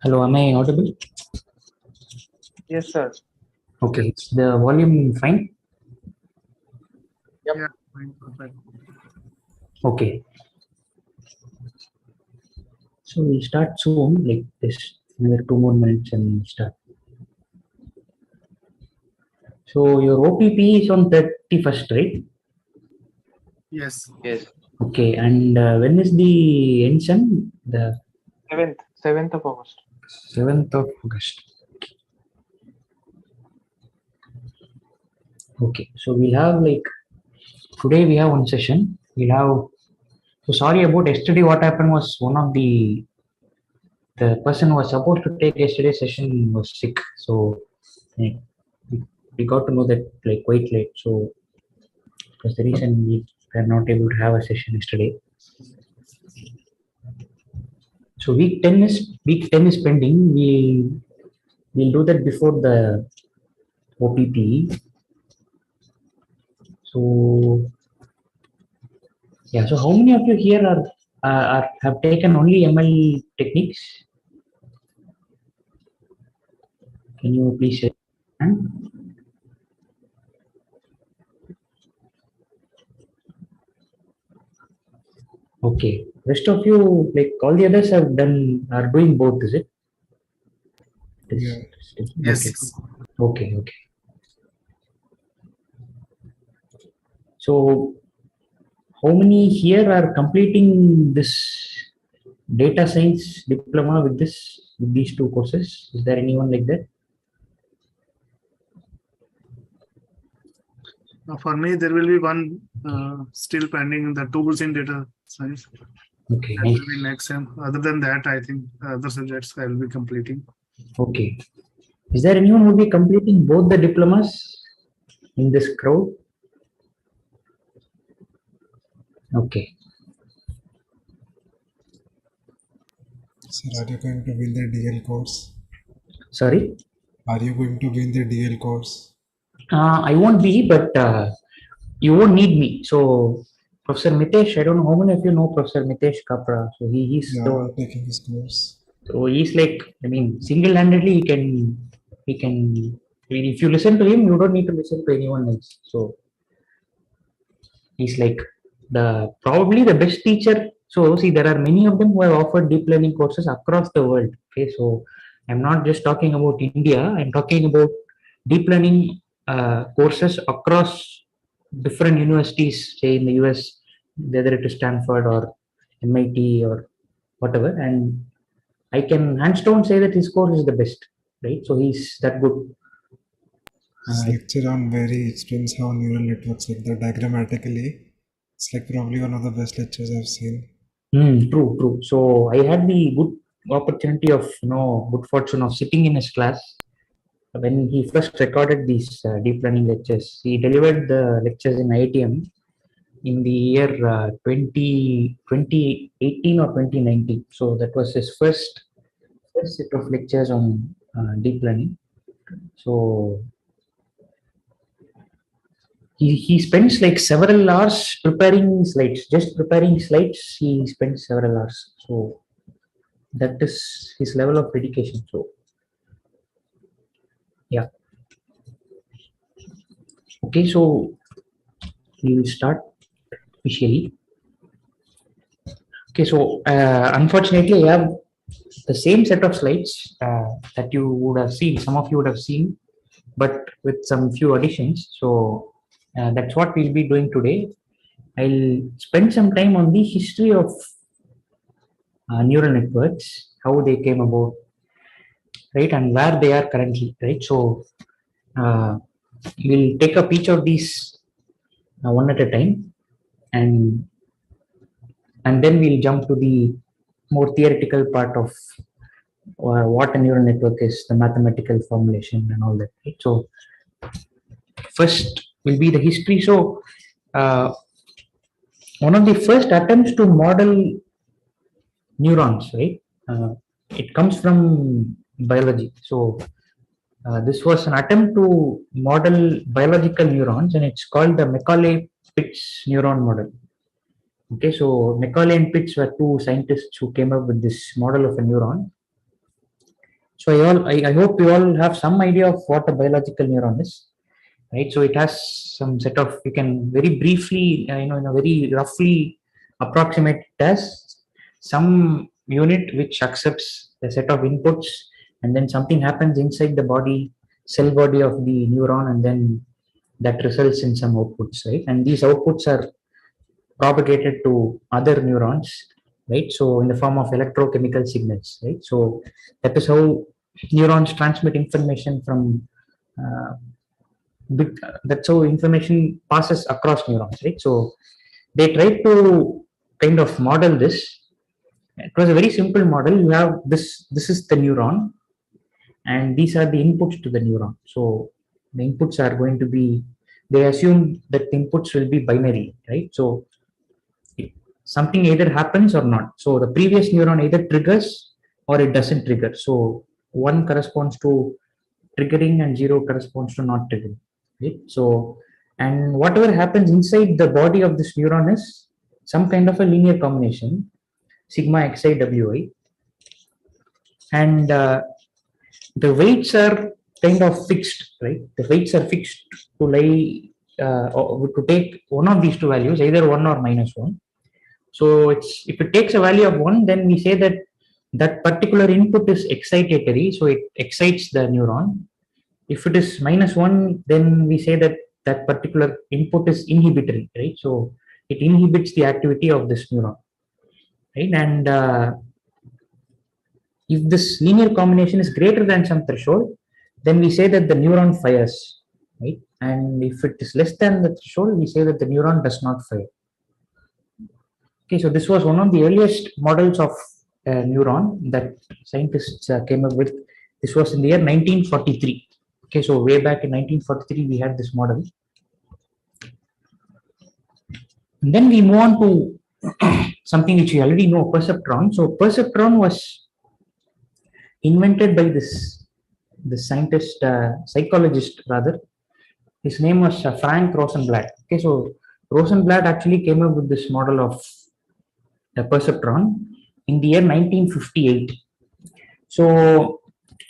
Hello, am I audible? Yes, sir. Okay, it's the volume fine? Yep. Yeah, fine, perfect. Okay. So we'll start soon, like this, another 2 more minutes and we'll start. So your OPP is on 31st, right? Yes. Yes. Okay, and when is the end sum? The 7th of August. 7th of August. Okay, so we'll have like, today we have one session. We'll have, so sorry about yesterday, what happened was one of the person who was supposed to take yesterday's session was sick. So eh, we got to know that like quite late. So that's the reason we were not able to have a session yesterday. So week 10 is pending. We'll do that before the OPP. So yeah. So how many of you here are have taken only ML techniques? Can you please say? Okay. Rest of you, like all the others are doing both, is it? Yeah. Yes. Okay. Okay. So how many here are completing this data science diploma with these two courses? Is there anyone like that? For me, there will be one still pending, the tools in data science. Okay, That nice. will be next time. Other than that, I think other subjects I will be completing. Okay. Is there anyone who will be completing both the diplomas in this crowd? Okay. Sir, are you going to win the DL course? Sorry? Are you going to win the DL course? I won't be, but you won't need me. So Professor Mitesh, I don't know how many of you know Professor Mitesh Kapra. So he's Yeah, I'm taking his course. so he's like, I mean, single-handedly he can. I mean, if you listen to him, you don't need to listen to anyone else. So he's like probably the best teacher. So see, there are many of them who have offered deep learning courses across the world. Okay, so I'm not just talking about India. I'm talking about deep learning courses across different universities, say in the US, whether it is Stanford or MIT or whatever. And I can hands down say that his course is the best, right? So he's that good. His lecture on very explains how neural networks like that diagrammatically. It's like probably one of the best lectures I've seen. True. So I had the good opportunity of, good fortune of sitting in his class when he first recorded these deep learning lectures. He delivered the lectures in IITM in the year 2018 or 2019. So that was his first set of lectures on deep learning. So he spends like several hours preparing slides. Just preparing slides, he spends several hours. So that is his level of dedication. So yeah. Okay, so we will start officially. Okay, so unfortunately, I have the same set of slides that you would have seen. Some of you would have seen, but with some few additions. So that's what we'll be doing today. I'll spend some time on the history of neural networks, how they came about, right, and where they are currently, right. So uh, we'll take up each of these one at a time, and then we'll jump to the more theoretical part of what a neural network is, the mathematical formulation and all that, right. So first will be the history. So uh, one of the first attempts to model neurons, right, it comes from biology. So this was an attempt to model biological neurons, and it's called the Macaulay-Pitts neuron model. Okay, so Macaulay and Pitts were two scientists who came up with this model of a neuron. So I hope you all have some idea of what a biological neuron is, right? So it has some set of, you can very briefly, in a very roughly approximate it as some unit which accepts a set of inputs, and then something happens inside the body, cell body of the neuron, and then that results in some outputs, right? And these outputs are propagated to other neurons, right? So in the form of electrochemical signals, right? So that is how neurons transmit information from uh, that's how information passes across neurons, right? So they tried to kind of model this. It was a very simple model. You have this is the neuron, and these are the inputs to the neuron. So the inputs are going to be, they assume that the inputs will be binary, right? So something either happens or not. So the previous neuron either triggers or it doesn't trigger. So 1 corresponds to triggering and 0 corresponds to not triggering, right? So, and whatever happens inside the body of this neuron is some kind of a linear combination, sigma xi wi, and the weights are kind of fixed, right? The weights are fixed to lie, or to take one of these two values, either 1 or -1. So it's, if it takes a value of 1, then we say that that particular input is excitatory, so it excites the neuron. If it is -1, then we say that that particular input is inhibitory, right? So it inhibits the activity of this neuron, right? And if this linear combination is greater than some threshold, then we say that the neuron fires, right? And if it is less than the threshold, we say that the neuron does not fire. Okay, so this was one of the earliest models of neuron that scientists came up with. This was in the year 1943. Okay, so way back in 1943, we had this model. And then we move on to something which you already know, perceptron. So perceptron was invented by this scientist, psychologist rather. His name was Frank Rosenblatt. Okay, so Rosenblatt actually came up with this model of the perceptron in the year 1958. So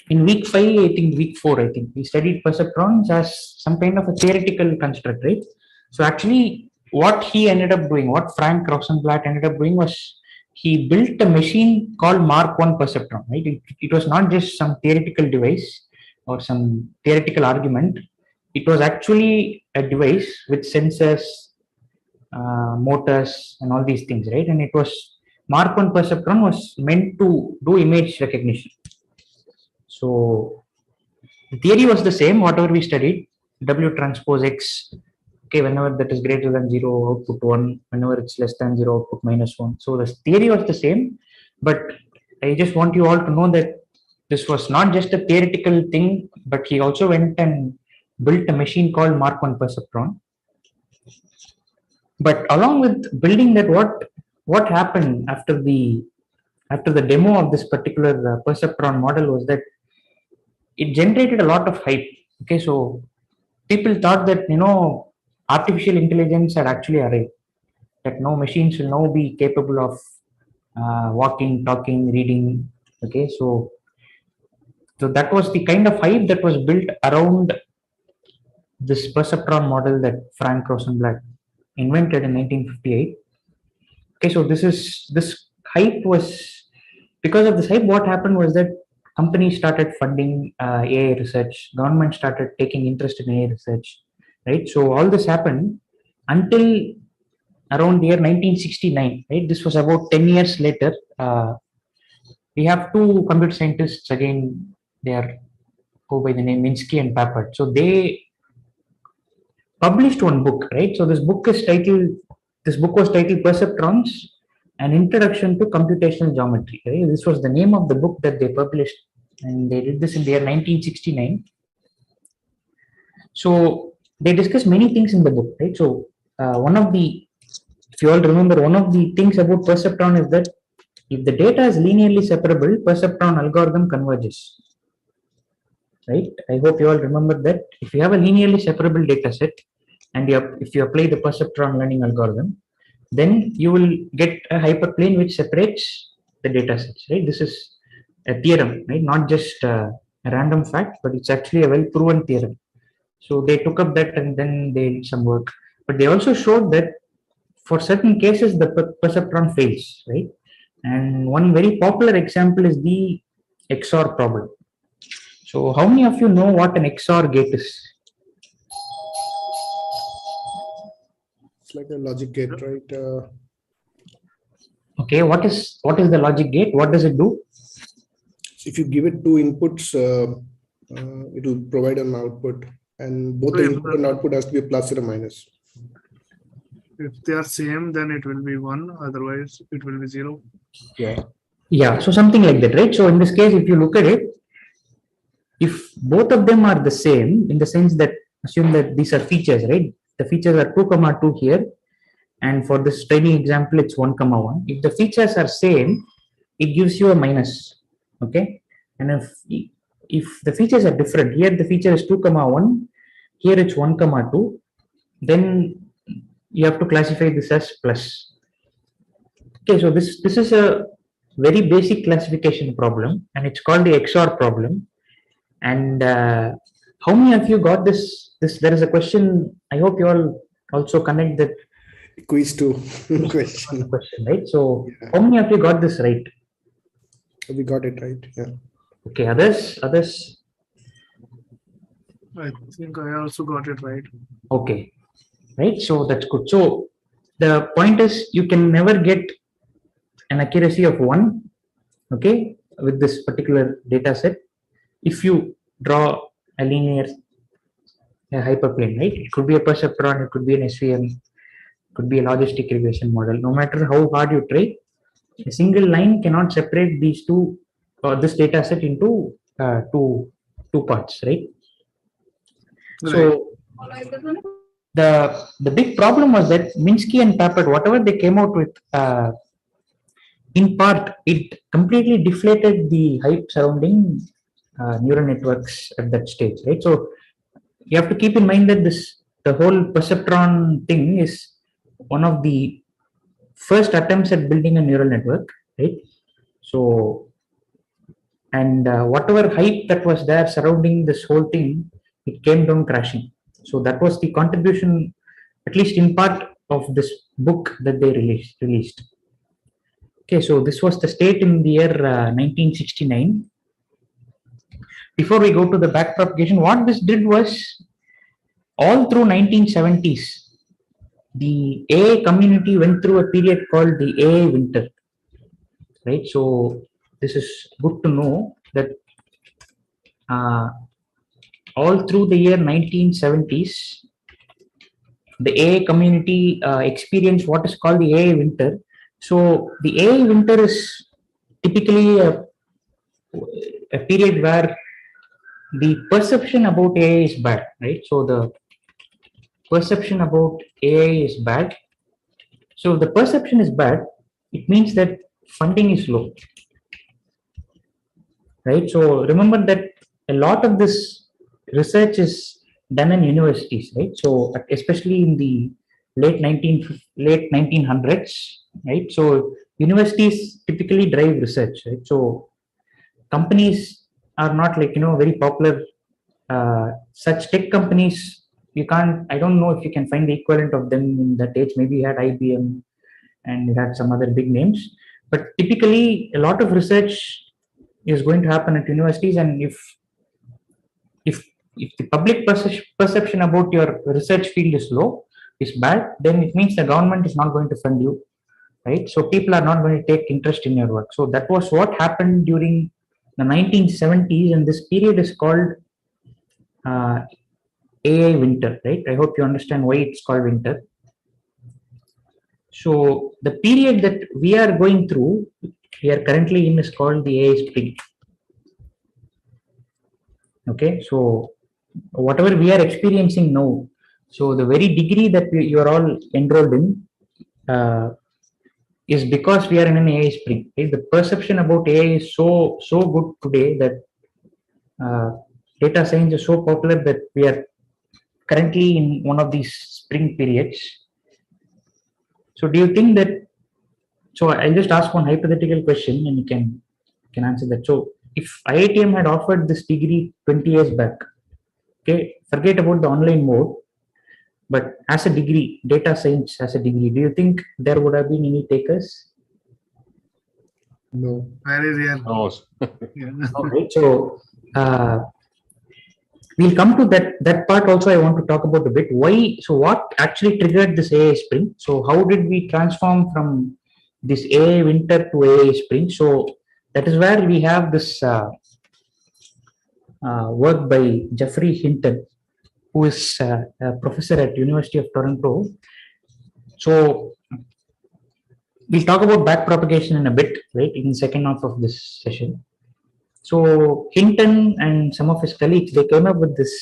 in week 5, I think week 4, I think we studied perceptrons as some kind of a theoretical construct, right? So actually, what he ended up doing, what Frank Rosenblatt ended up doing, was he built a machine called Mark I perceptron, right? It was not just some theoretical device or some theoretical argument. It was actually a device with sensors, motors, and all these things, right? And it was, Mark I perceptron was meant to do image recognition. So the theory was the same, whatever we studied, W transpose X. Okay, whenever that is greater than 0, output 1. Whenever it's less than 0, output -1. So the theory was the same, but I just want you all to know that this was not just a theoretical thing, but he also went and built a machine called Mark I perceptron. But along with building that, what happened after the demo of this particular perceptron model was that it generated a lot of hype. Okay, so people thought that, artificial intelligence had actually arrived, that no machines will now be capable of walking, talking, reading. Okay, so that was the kind of hype that was built around this perceptron model that Frank Rosenblatt invented in 1958. Okay, so this hype was, because of this hype, what happened was that companies started funding AI research, government started taking interest in AI research, right? So all this happened until around the year 1969, right? This was about 10 years later. We have two computer scientists, again, they go by the name Minsky and Papert. So they published one book, right? So this book was titled Perceptrons, an Introduction to Computational Geometry, right? This was the name of the book that they published, and they did this in the year 1969. So they discuss many things in the book, right? So if you all remember, one of the things about perceptron is that if the data is linearly separable, perceptron algorithm converges, right? I hope you all remember that if you have a linearly separable data set and if you apply the perceptron learning algorithm, then you will get a hyperplane which separates the data sets, right? This is a theorem, right? Not just a random fact, but it's actually a well-proven theorem. So they took up that and then they did some work. But they also showed that for certain cases, the perceptron fails, right? And one very popular example is the Xor problem. So how many of you know what an Xor gate is? It's like a logic gate, right? Okay, what is the logic gate? What does it do? If you give it two inputs, it will provide an output, and both the input and output has to be a plus or a minus. If they are same, then it will be 1. Otherwise, it will be 0. Yeah. Yeah, so something like that, right? So in this case, if you look at it, if both of them are the same, in the sense that assume that these are features, right? The features are 2, 2 here, and for this training example, it's 1, 1. If the features are same, it gives you a minus, okay? And if the features are different, here the feature is 2, 1, here it's 1, 2, then you have to classify this as plus. Okay, so this is a very basic classification problem, and it's called the Xor problem. And how many of you got this? There is a question. I hope you all also connect that Quiz 2 question. right? So Yeah. how many of you got this right? We got it right. Yeah. Okay, others. I think I also got it right. Okay, right. So that's good. So the point is, you can never get an accuracy of 1, okay, with this particular data set if you draw a linear hyperplane, right? It could be a perceptron, it could be an SVM, it could be a logistic regression model. No matter how hard you try, a single line cannot separate these two or this data set into two parts, right? So the big problem was that Minsky and Papert, whatever they came out with, in part, it completely deflated the hype surrounding neural networks at that stage, right? So you have to keep in mind that the whole perceptron thing is one of the first attempts at building a neural network, right? So, and whatever hype that was there surrounding this whole thing, it came down crashing. So that was the contribution, at least in part, of this book that they released. Okay, so this was the state in the year 1969. Before we go to the backpropagation, what this did was, all through 1970s, the AI community went through a period called the AI winter, right? So this is good to know that all through the year 1970s, the AI community experienced what is called the AI winter. So the AI winter is typically a period where the perception about AI is bad, right? So the perception about AI is bad. So if the perception is bad, it means that funding is low, right? So remember that a lot of this research is done in universities, right? So especially in the late 1900s, right? So universities typically drive research, right? So companies are not like, very popular. Such tech companies, you can't, I don't know if you can find the equivalent of them in that age. Maybe you had IBM and you had some other big names, but typically a lot of research is going to happen at universities, and if the public perception about your research field is low, is bad, then it means the government is not going to fund you, right? So people are not going to take interest in your work. So that was what happened during the 1970s, and this period is called AI winter, right? I hope you understand why it's called winter. So the period that we are going through, we are currently in, is called the AI spring. Okay, so whatever we are experiencing now, so the very degree that you are all enrolled in is because we are in an AI spring. Okay? The perception about AI is so good today that data science is so popular that we are currently in one of these spring periods. So do you think that, so I'll just ask one hypothetical question and you can answer that. So if IITM had offered this degree 20 years back, okay, forget about the online mode, but as a degree, data science as a degree, do you think there would have been any takers? No. Very rare. Oh, Yeah. Okay, so we'll come to that part also. I want to talk about a bit why. So what actually triggered this AI Spring? So how did we transform from this AI winter to AI Spring? So that is where we have this work by Jeffrey Hinton, who is a professor at University of Toronto. So we'll talk about backpropagation in a bit, right, in the second half of this session. So Hinton and some of his colleagues, they came up with this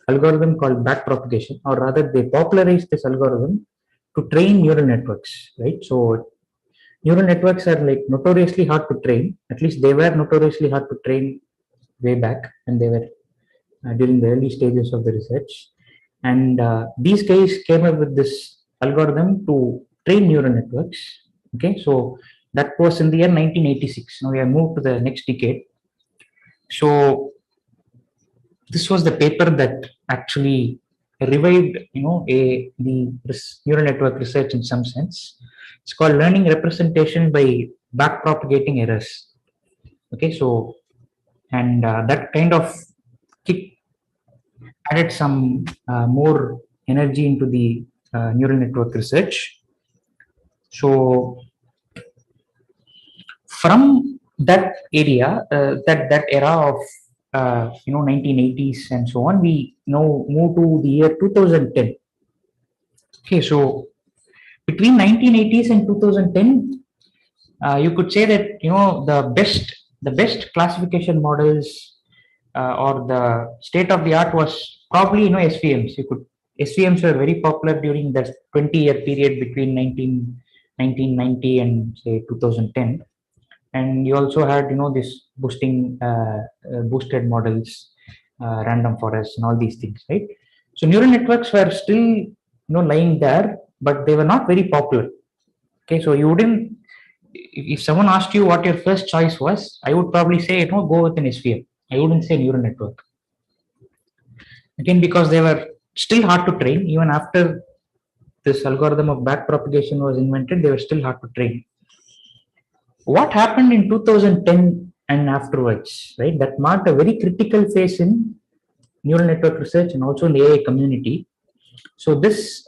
algorithm called backpropagation, or rather they popularized this algorithm to train neural networks, right? So neural networks are like notoriously hard to train. At least they were notoriously hard to train way back when they were during the early stages of the research. And these guys came up with this algorithm to train neural networks. Okay, so that was in the year 1986. Now we have moved to the next decade. So this was the paper that actually revived, the neural network research in some sense. It's called learning representation by backpropagating errors. Okay, so and that kind of added some more energy into the neural network research. So from that area, that era of 1980s and so on, we now move to the year 2010. Okay, so between 1980s and 2010, you could say that the best classification models or the state of the art was probably SVMs. SVMs were very popular during that 20-year period between 1990 and say 2010. And you also had this boosted models, random forests, and all these things, right? So neural networks were still lying there, but they were not very popular. Okay, so you wouldn't, if someone asked you what your first choice was, I would probably say go with an SVM. I wouldn't say neural network. Again, because they were still hard to train. Even after this algorithm of backpropagation was invented, they were still hard to train. What happened in 2010 and afterwards, right? That marked a very critical phase in neural network research and also in the AI community. So this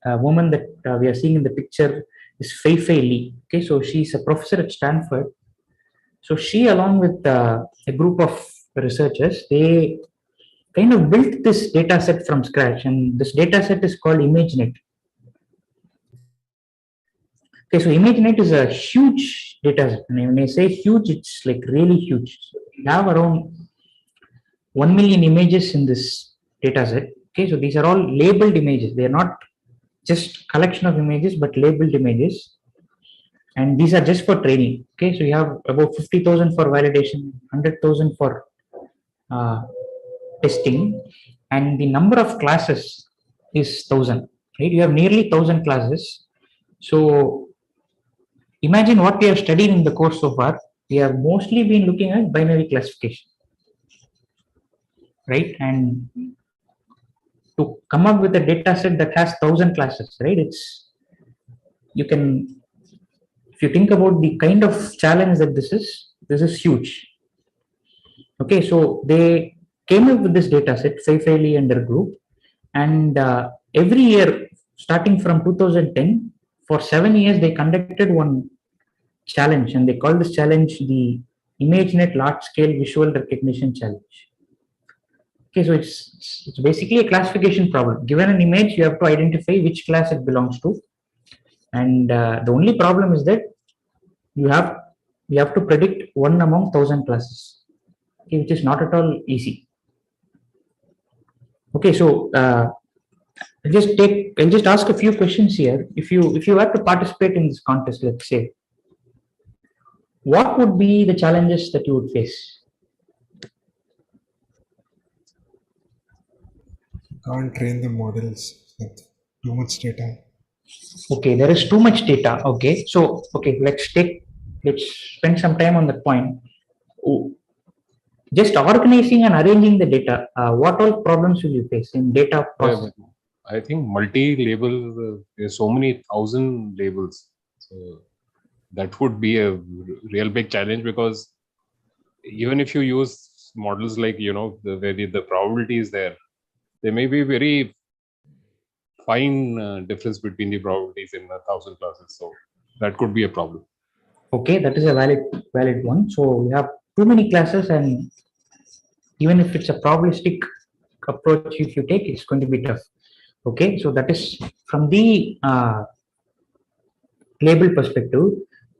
woman that we are seeing in the picture is Fei Li. Okay, so she's a professor at Stanford. So she, along with a group of researchers, they kind of built this data set from scratch, and this data set is called ImageNet. Okay, so ImageNet is a huge data set. And when I say huge, it's like really huge. So we have around 1 million images in this data set. Okay, so these are all labeled images. They are not just collection of images, but labeled images. And these are just for training. Okay, so you have about 50,000 for validation, 100,000 for testing, and the number of classes is 1,000. Right, you have nearly 1,000 classes. So imagine what we have studied in the course so far. We have mostly been looking at binary classification, right? And to come up with a data set that has 1,000 classes, right? If you think about the kind of challenge that this is huge. Okay, so they came up with this data set, Fei Li and their group, and every year, starting from 2010, for 7 years, they conducted one challenge, and they called this challenge the ImageNet Large Scale Visual Recognition Challenge. Okay, so it's basically a classification problem. Given an image, you have to identify which class it belongs to. And the only problem is that you have to predict 1 among 1,000 classes, okay, which is not at all easy. Okay, so I'll just ask a few questions here. If you were to participate in this contest, let's say, what would be the challenges that you would face? Can't train the models with too much data. Okay, there is too much data. Okay, so let's spend some time on that point. just organizing and arranging the data, what all problems will you face in data processing? I think multi-label, there's so many thousand labels. So that would be a real big challenge, because even if you use models like, where the probability is there may be very fine difference between the probabilities in 1,000 classes. So that could be a problem. Okay, that is a valid one. So we have too many classes, and even if it's a probabilistic approach, if you take, it's going to be tough. Okay, so that is from the label perspective.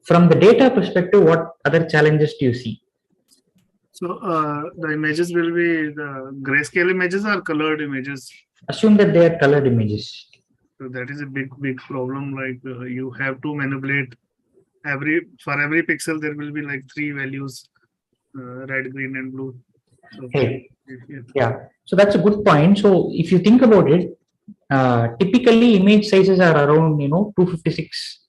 From the data perspective, what other challenges do you see? So the images will be the grayscale images or colored images. Assume that they are colored images. So that is a big problem. Like you have to manipulate for every pixel there will be like 3 values, red, green, and blue. So, Hey, yeah. So that's a good point. So if you think about it, typically image sizes are around 256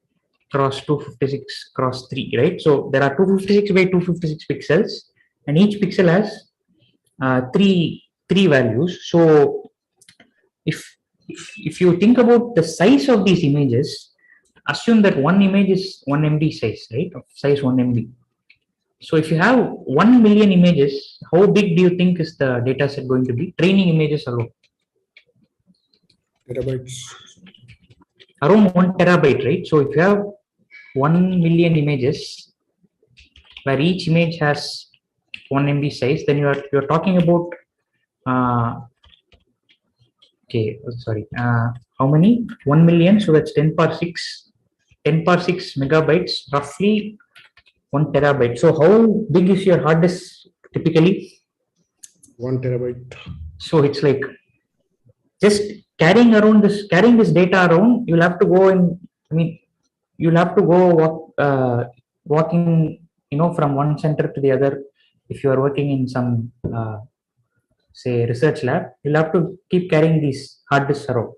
cross 256 cross 3, right? So there are 256 by 256 pixels, and each pixel has three values. So if you think about the size of these images, assume that one image is 1 MB size, right? Of size 1 MB. So if you have 1 million images, how big do you think is the data set going to be? Training images alone. Terabytes. Around 1 terabyte, right? So if you have 1 million images, where each image has 1 MB size, then you're talking about how many? 1 million. So that's 10 power 6 megabytes, roughly 1 terabyte. So how big is your hard disk typically? 1 terabyte. So it's like just carrying this data around. You'll have to go you'll have to go walking, from one center to the other. If you are working in some say research lab, you'll have to keep carrying these hard disks around,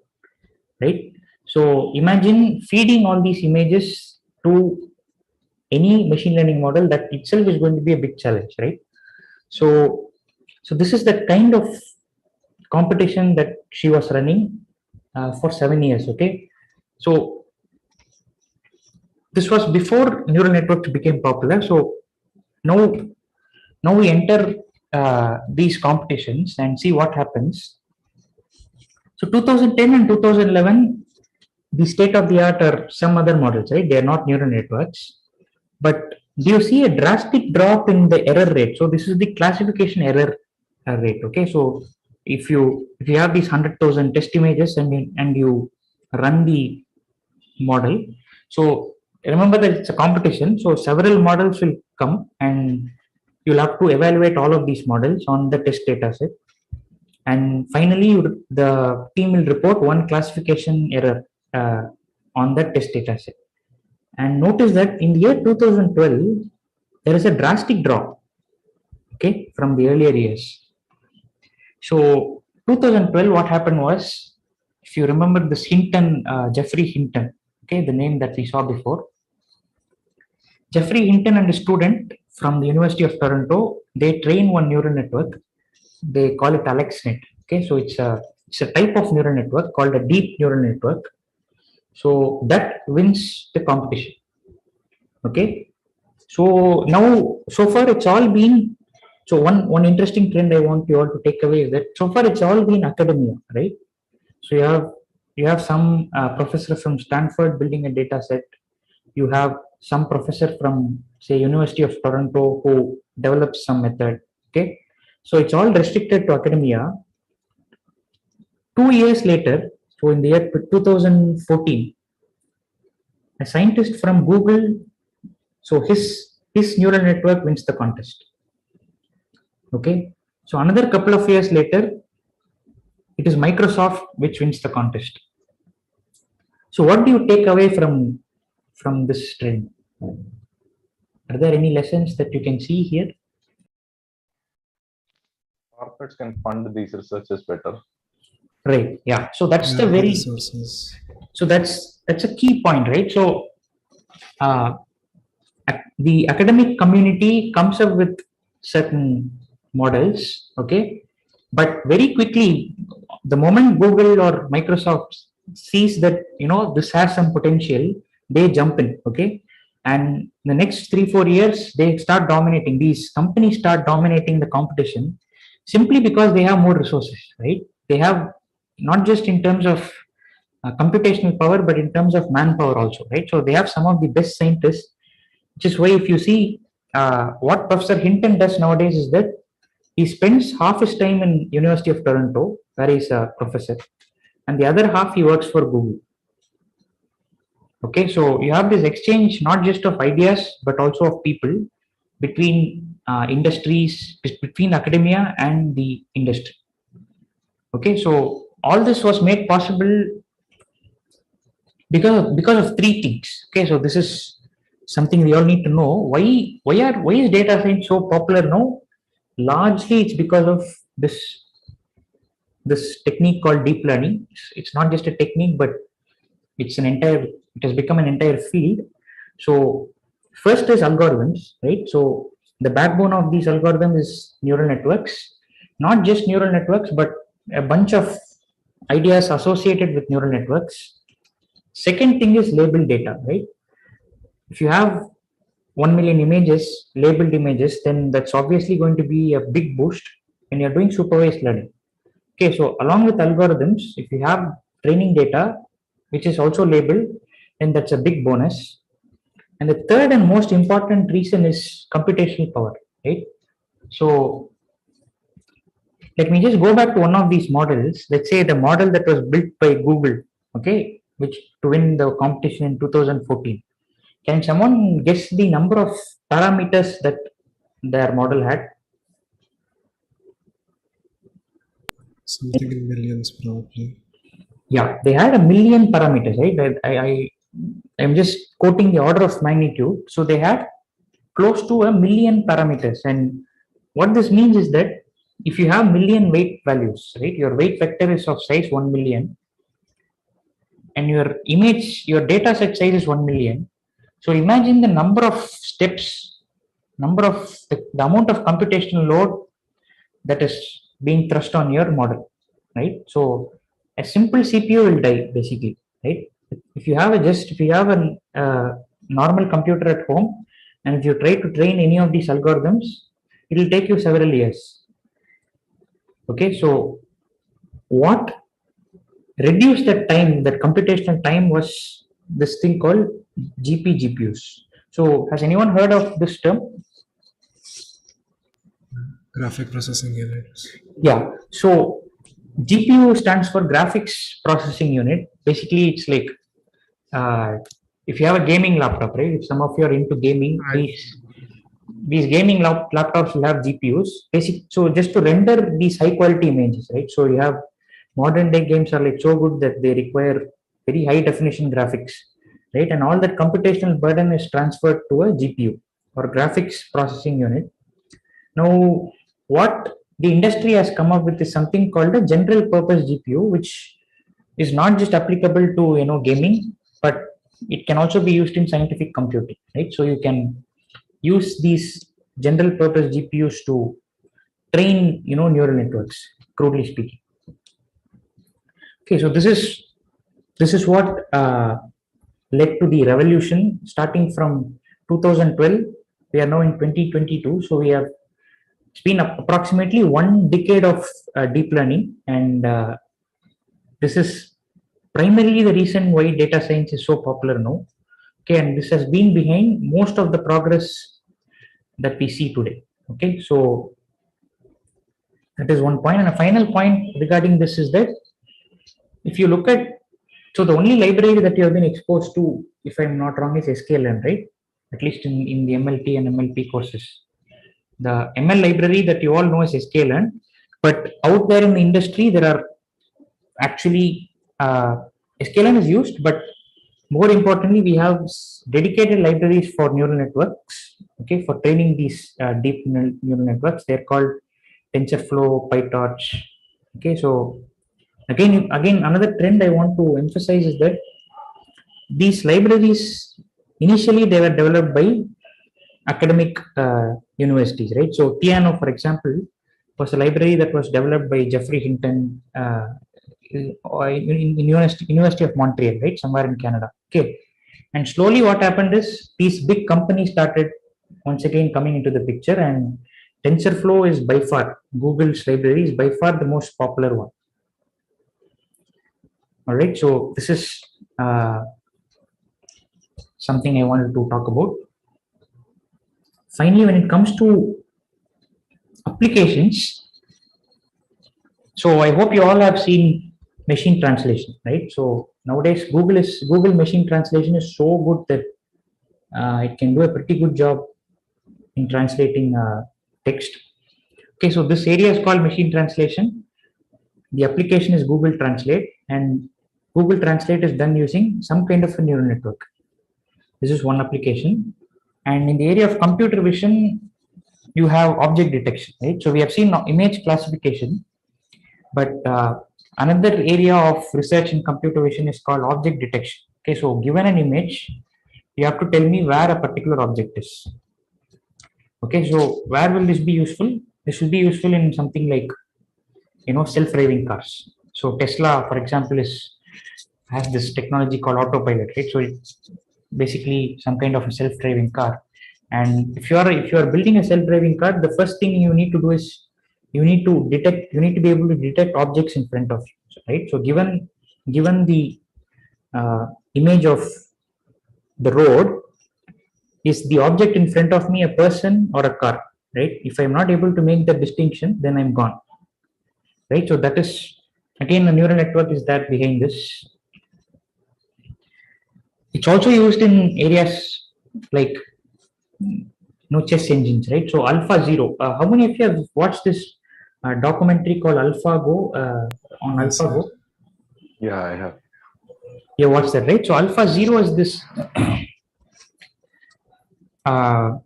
right? So imagine feeding all these images to any machine learning model. That itself is going to be a big challenge, right? So this is the kind of competition that she was running for 7 years. Okay, so this was before neural networks became popular. So now we enter these competitions and see what happens. So 2010 and 2011, the state of the art are some other models, right? They are not neural networks. But do you see a drastic drop in the error rate? So this is the classification error rate. Okay, so if you have these 100,000 test images and you run the model, so remember that it's a competition. So several models will come, and you'll have to evaluate all of these models on the test data set. And finally, the team will report one classification error on the test data set. And notice that in the year 2012, there is a drastic drop, okay, from the earlier years. So 2012, what happened was, if you remember this Hinton, Jeffrey Hinton, okay, the name that we saw before. Jeffrey Hinton and a student from the University of Toronto, they train one neural network. They call it AlexNet. Okay, so it's a type of neural network called a deep neural network. So that wins the competition. Okay, so now so far it's all been, so one interesting trend I want you all to take away is that so far it's all been academia, right? So you have some professor from Stanford building a data set. You have some professor from, say, University of Toronto who develops some method. Okay, so it's all restricted to academia. 2 years later, so in the year 2014, a scientist from Google, so his neural network wins the contest. Okay, so another couple of years later, it is Microsoft which wins the contest. So what do you take away from this trend? Are there any lessons that you can see here? Corporates can fund these researchers better. Right. Yeah. So that's the very resources. So that's a key point, right? So the academic community comes up with certain models, okay? But very quickly, the moment Google or Microsoft sees that, this has some potential, they jump in, okay? And the next 3-4 years, they start dominating. These companies start dominating the competition simply because they have more resources, right? They have not just in terms of computational power, but in terms of manpower also, right? So they have some of the best scientists, which is why if you see what Professor Hinton does nowadays is that he spends half his time in University of Toronto, where he's a professor, and the other half he works for Google. Okay, so you have this exchange not just of ideas but also of people between industries, between academia and the industry. Okay, so all this was made possible because of three things. Okay, so this is something we all need to know. Why is data science so popular now? Largely, it's because of this technique called deep learning. It's not just a technique, but it has become an entire field. So first is algorithms, right? So the backbone of these algorithms is neural networks, not just neural networks, but a bunch of ideas associated with neural networks. Second thing is labeled data, right? If you have 1 million images, labeled images, then that's obviously going to be a big boost when you're doing supervised learning. Okay, so along with algorithms, if you have training data, which is also labeled, then that's a big bonus. And the third and most important reason is computational power, right? So let me just go back to one of these models. Let's say the model that was built by Google, okay, which to win the competition in 2014. Can someone guess the number of parameters that their model had? Something in millions, probably. Yeah, they had 1 million parameters, right? I'm just quoting the order of magnitude. So they had close to 1 million parameters. And what this means is that if you have million weight values, right, your weight vector is of size 1 million, and your data set size is 1 million. So imagine the number of steps, the amount of computational load that is being thrust on your model, right? So a simple CPU will die basically, right? If you have a normal computer at home, and if you try to train any of these algorithms, it will take you several years. Okay, so what reduced that time, that computational time, was this thing called GPUs. So has anyone heard of this term? Graphic processing units. Yeah, so GPU stands for graphics processing unit. Basically, it's like if you have a gaming laptop, right? If some of you are into gaming, Right. these gaming laptops will have GPUs. So just to render these high quality images, right? So you have modern day games are like so good that they require very high definition graphics, right? And all that computational burden is transferred to a GPU or graphics processing unit. Now, what the industry has come up with is something called a general purpose GPU, which is not just applicable to gaming, but it can also be used in scientific computing, right? So you can use these general purpose GPUs to train neural networks, crudely speaking. Okay, so this is what led to the revolution starting from 2012. We are now in 2022, so it's been approximately 1 decade of deep learning, and this is primarily the reason why data science is so popular now. Okay, and this has been behind most of the progress that we see today. Okay, so that is one point. And a final point regarding this is that if you look at, so the only library that you have been exposed to, if I'm not wrong, is sklearn, right? At least in the MLT and MLP courses. The ML library that you all know is sklearn, but out there in the industry, there are actually sklearn is used, but more importantly, we have dedicated libraries for neural networks, okay, for training these deep neural networks. They're called TensorFlow, PyTorch. Okay, so again, another trend I want to emphasize is that these libraries, initially they were developed by academic universities, right? So Tiano, for example, was a library that was developed by Jeffrey Hinton in University of Montreal, right, somewhere in Canada. Okay, and slowly what happened is these big companies started once again coming into the picture, and TensorFlow is by far, Google's library is by far the most popular one. All right, so this is something I wanted to talk about. Finally, when it comes to applications, so I hope you all have seen machine translation, right? So nowadays Google machine translation is so good that it can do a pretty good job in translating text. Okay, so this area is called machine translation. The application is Google Translate, and Google Translate is done using some kind of a neural network. This is one application. And in the area of computer vision, you have object detection, right? So we have seen image classification, but another area of research in computer vision is called object detection. Okay, so given an image, you have to tell me where a particular object is. Okay, so where will this be useful? This will be useful in something like, self-driving cars. So Tesla, for example, has this technology called autopilot, right? So it's basically some kind of a self-driving car. And if you are building a self-driving car, the first thing you need to do is you need to be able to detect objects in front of you, right? So given the image of the road, is the object in front of me a person or a car, right? If I'm not able to make that distinction, then I'm gone, right? So that is, again, a neural network is that behind this. It's also used in areas like chess engines, right? So AlphaZero. How many of you have watched this documentary called AlphaGo on Yes, AlphaGo? sir. Yeah, I have. You watched that, right? So AlphaZero is this.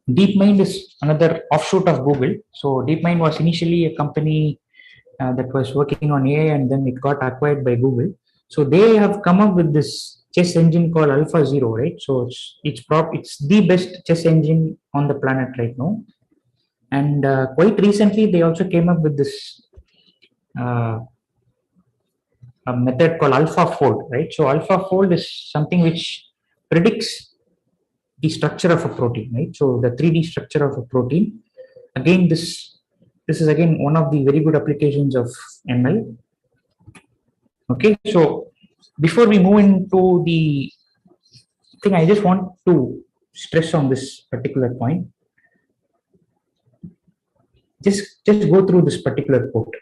DeepMind is another offshoot of Google. So DeepMind was initially a company that was working on AI, and then it got acquired by Google. So they have come up with this chess engine called AlphaZero, right? So it's the best chess engine on the planet right now. And quite recently, they also came up with this a method called AlphaFold, right? So AlphaFold is something which predicts the structure of a protein, right? So the 3D structure of a protein. Again, this is again one of the very good applications of ML. Okay, so before we move into the thing, I just want to stress on this particular point. Just go through this particular quote.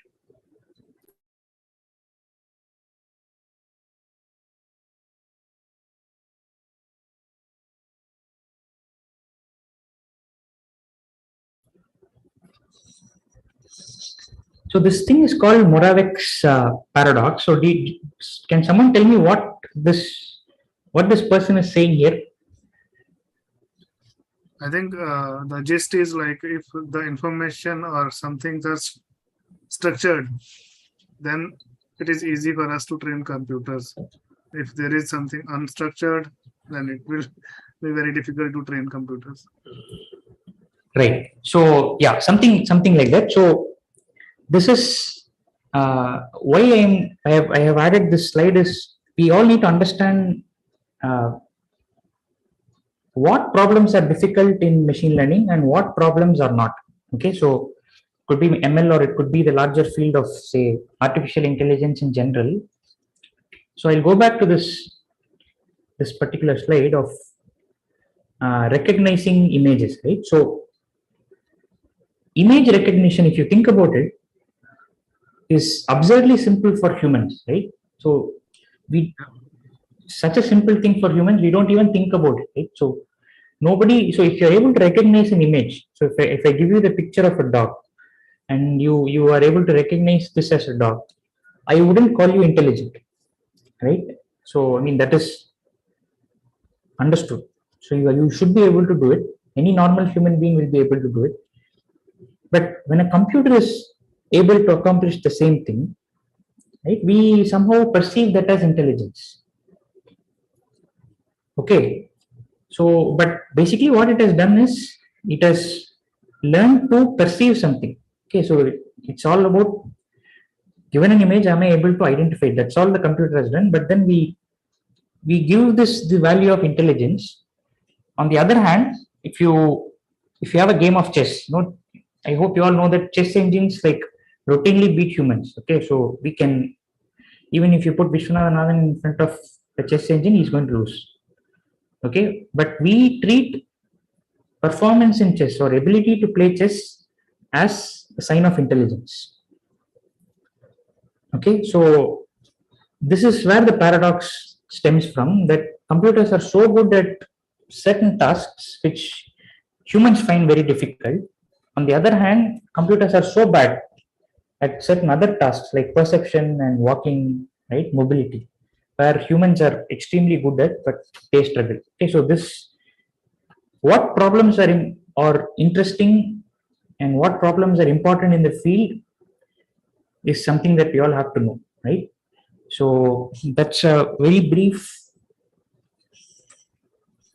So this thing is called Moravec's paradox. So can someone tell me what this person is saying here? I think the gist is like if the information or something that's structured, then it is easy for us to train computers. If there is something unstructured, then it will be very difficult to train computers. Right. So yeah, something like that. So this is why I have added this slide is we all need to understand what problems are difficult in machine learning and what problems are not. Okay, so could be ML or it could be the larger field of, say, artificial intelligence in general. So I'll go back to this particular slide of recognizing images, right? So image recognition, if you think about it, is absurdly simple for humans, right? So such a simple thing for humans, we don't even think about it, right? So if you're able to recognize an image, so if I give you the picture of a dog and you are able to recognize this as a dog, I wouldn't call you intelligent, right? So I mean, that is understood. So you should be able to do it. Any normal human being will be able to do it. But when a computer is able to accomplish the same thing, right, we somehow perceive that as intelligence. Okay. So, but basically what it has done is it has learned to perceive something. Okay. So It's all about, given an image, am I able to identify it? That's all the computer has done. But then we give this the value of intelligence. On the other hand, if you have a game of chess, I hope you all know that chess engines like routinely beat humans. Okay, so we can, even if you put Vishwanathan in front of the chess engine, he's going to lose. Okay, but we treat performance in chess or ability to play chess as a sign of intelligence. Okay, so this is where the paradox stems from, that computers are so good at certain tasks which humans find very difficult. On the other hand, computers are so bad at certain other tasks like perception and walking, right, mobility, where humans are extremely good at, but they struggle. Okay, so what problems are interesting and what problems are important in the field is something that we all have to know, right? So that's a very brief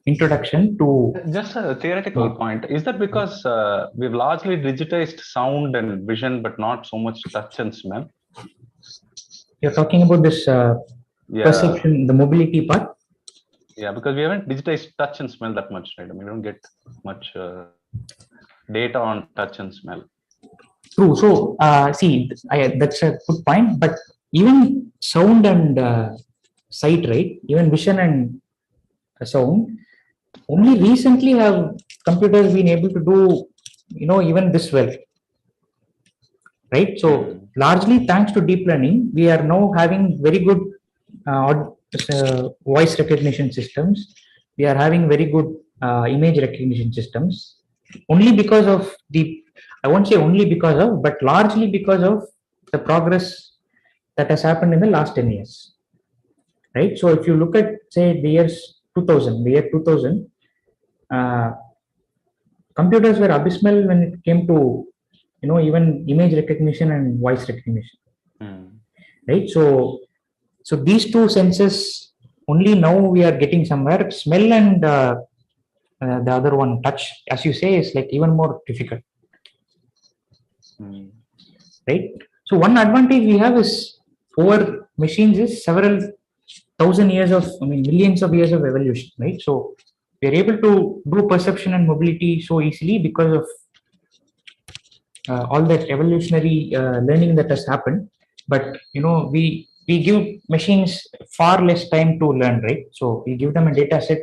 introduction to. Just a theoretical point. Is that because we've largely digitized sound and vision, but not so much touch and smell? You're talking about this perception, the mobility part? Yeah, because we haven't digitized touch and smell that much, right? I mean, we don't get much data on touch and smell. True. So, see, that's a good point. But even sound and sight, right? Even vision and sound, only recently have computers been able to do, even this well, right? So, largely thanks to deep learning, we are now having very good voice recognition systems. We are having very good image recognition systems, only because of I won't say only because of, but largely because of the progress that has happened in the last 10 years, right? So if you look at, say, the year 2000, computers were abysmal when it came to, even image recognition and voice recognition, right? So these two senses, only now we are getting somewhere. Smell and the other one, touch, as you say, is like even more difficult. Right. So one advantage we have is over machines is several thousand years of, millions of years of evolution, right? So we are able to do perception and mobility so easily because of all that evolutionary learning that has happened. But we give machines far less time to learn, right? So we give them a data set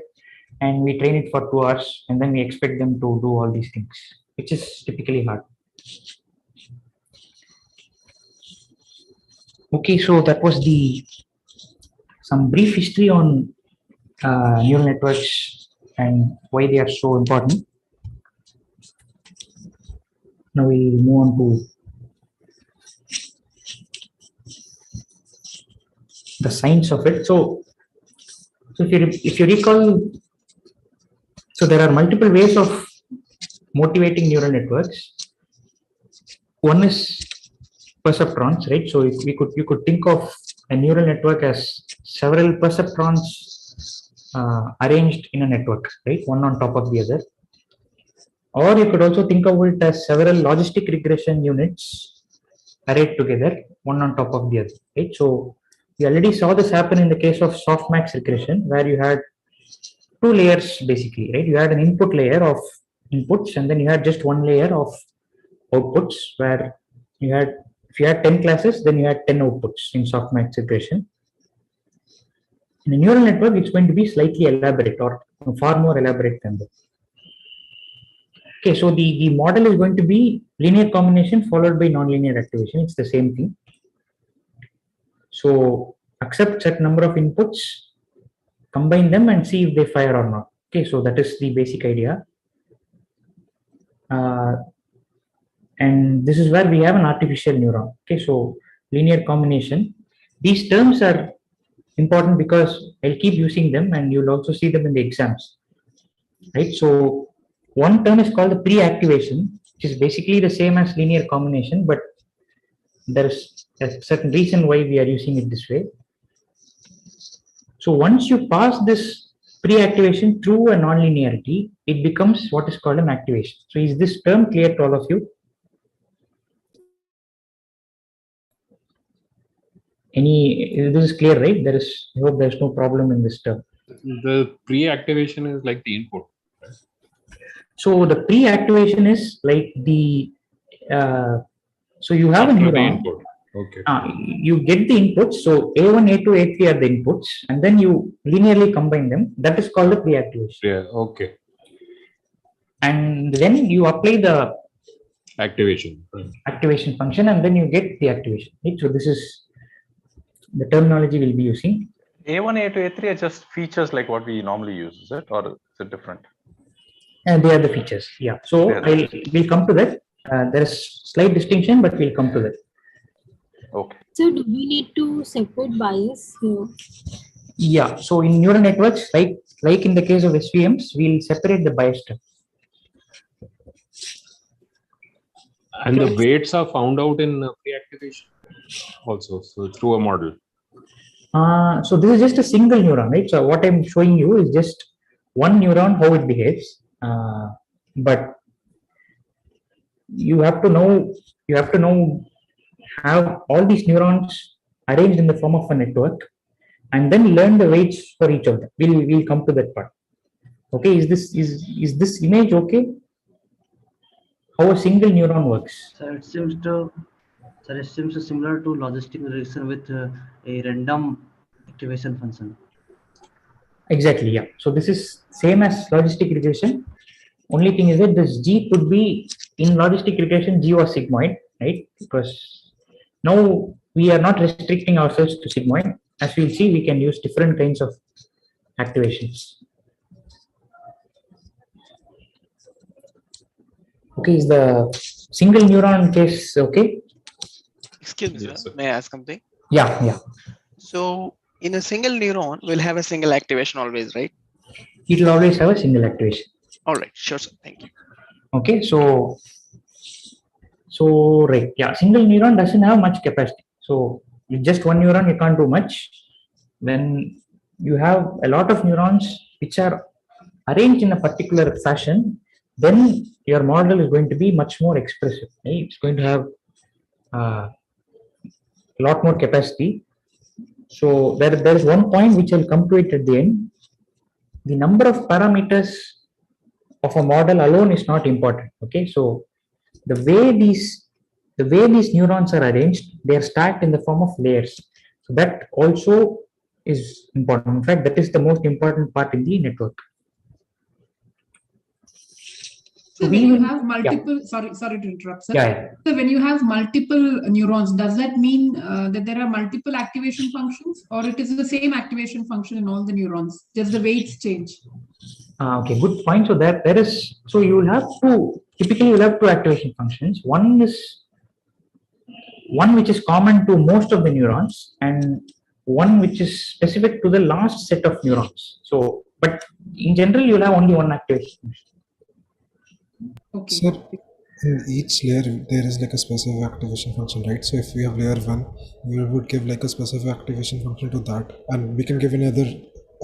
and we train it for 2 hours, and then we expect them to do all these things, which is typically hard. Okay, so that was some brief history on neural networks and why they are so important. Now we'll move on to the science of it. So if you recall, so there are multiple ways of motivating neural networks. One is perceptrons, right? So you could think of a neural network as several perceptrons arranged in a network, right? One on top of the other. Or you could also think of it as several logistic regression units arrayed together, one on top of the other, right? So we already saw this happen in the case of softmax regression, where you had 2 layers basically, right? You had an input layer of inputs, and then you had just 1 layer of outputs, where if you had 10 classes, then you had 10 outputs in softmax regression. In a neural network, it's going to be slightly elaborate, or far more elaborate than that. Okay, so the model is going to be linear combination followed by nonlinear activation. It's the same thing. So accept certain number of inputs, combine them, and see if they fire or not. Okay, so that is the basic idea. And this is where we have an artificial neuron. Okay, so linear combination. These terms are important because I'll keep using them, and you'll also see them in the exams, right? So one term is called the pre-activation, which is basically the same as linear combination, but there's a certain reason why we are using it this way. So once you pass this pre-activation through a nonlinearity, it becomes what is called an activation. So is this term clear to all of you? This is clear, right? I hope there's no problem in this term. The pre-activation is like the input. So the pre-activation is like the so you have a After the neuron. input. Okay. You get the inputs. So A1, A2, A3 are the inputs, and then you linearly combine them. That is called the pre-activation. Yeah. Okay. And then you apply the Activation. activation function, and then you get the activation. Right? So this is the terminology we'll be using. A1, A2, A3 are just features like what we normally use, is it? Or is it different? And they are the features. Yeah. So we'll come to that. There is slight distinction, but we'll come to that. Okay. So do we need to separate bias here? Yeah. So in neural networks, like in the case of SVMs, we'll separate the bias term. And the weights are found out in pre-activation also, so through a model. So this is just a single neuron, right? So what I'm showing you is just one neuron, how it behaves. But you have to know, have all these neurons arranged in the form of a network, and then learn the weights for each of them. We'll come to that part. Okay, is this image okay? How a single neuron works? So it seems similar to logistic regression with a random activation function. Exactly, yeah. So this is same as logistic regression. Only thing is that this G could be, in logistic regression, G was sigmoid, right? Because now we are not restricting ourselves to sigmoid. As we'll see, we can use different kinds of activations. Okay, is the single neuron case okay? Excuse me, Yes, sir. sir. May I ask something? Yeah. So in a single neuron, we'll have a single activation always, right? It will always have a single activation. All right, sure, sir. Thank you. Okay, so right, yeah, single neuron doesn't have much capacity. So with just one neuron, you can't do much. When you have a lot of neurons which are arranged in a particular fashion, then your model is going to be much more expressive. Right? It's going to have a lot more capacity. So there is one point which I'll come to it at the end. The number of parameters of a model alone is not important. Okay, so the way these neurons are arranged, they are stacked in the form of layers. So that also is important. In fact, that is the most important part in the network. So when you have multiple, sorry to interrupt, sir. Yeah. So when you have multiple neurons, does that mean that there are multiple activation functions, or it is the same activation function in all the neurons, just the weights change? Okay, good point. So there is, so you will have typically you'll have two activation functions. One which is common to most of the neurons, and one which is specific to the last set of neurons. So, but in general, you'll have only one activation function. Okay. Sir, in each layer there is like a specific activation function, right? So if we have layer 1, we would give like a specific activation function to that, and we can give another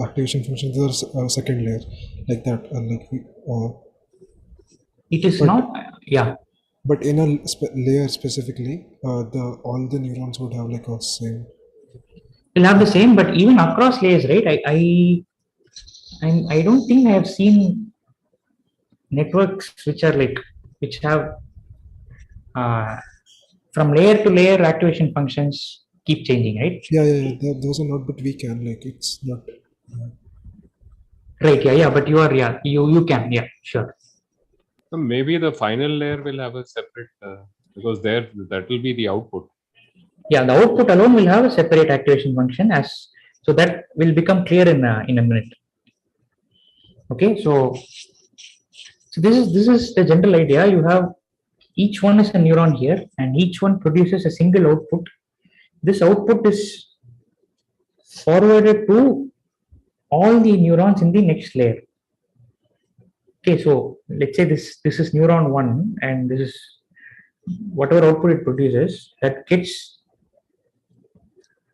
activation function to the second layer, like that. And like it is not, yeah. But in a layer specifically, all the neurons would have like a same. Will have the same, but even across layers, right? I don't think I have seen networks which have from layer to layer activation functions keep changing, right? Yeah. Those are not, but we can, like, it's not. Right. Yeah. But you can. Yeah. Sure. So maybe the final layer will have a separate because that will be the output. Yeah, the output alone will have a separate activation function, so that will become clear in a minute. Okay, so this is the general idea. You have each one is a neuron here, and each one produces a single output. This output is forwarded to all the neurons in the next layer. Okay, so let's say this is neuron 1, and this is whatever output it produces, that gets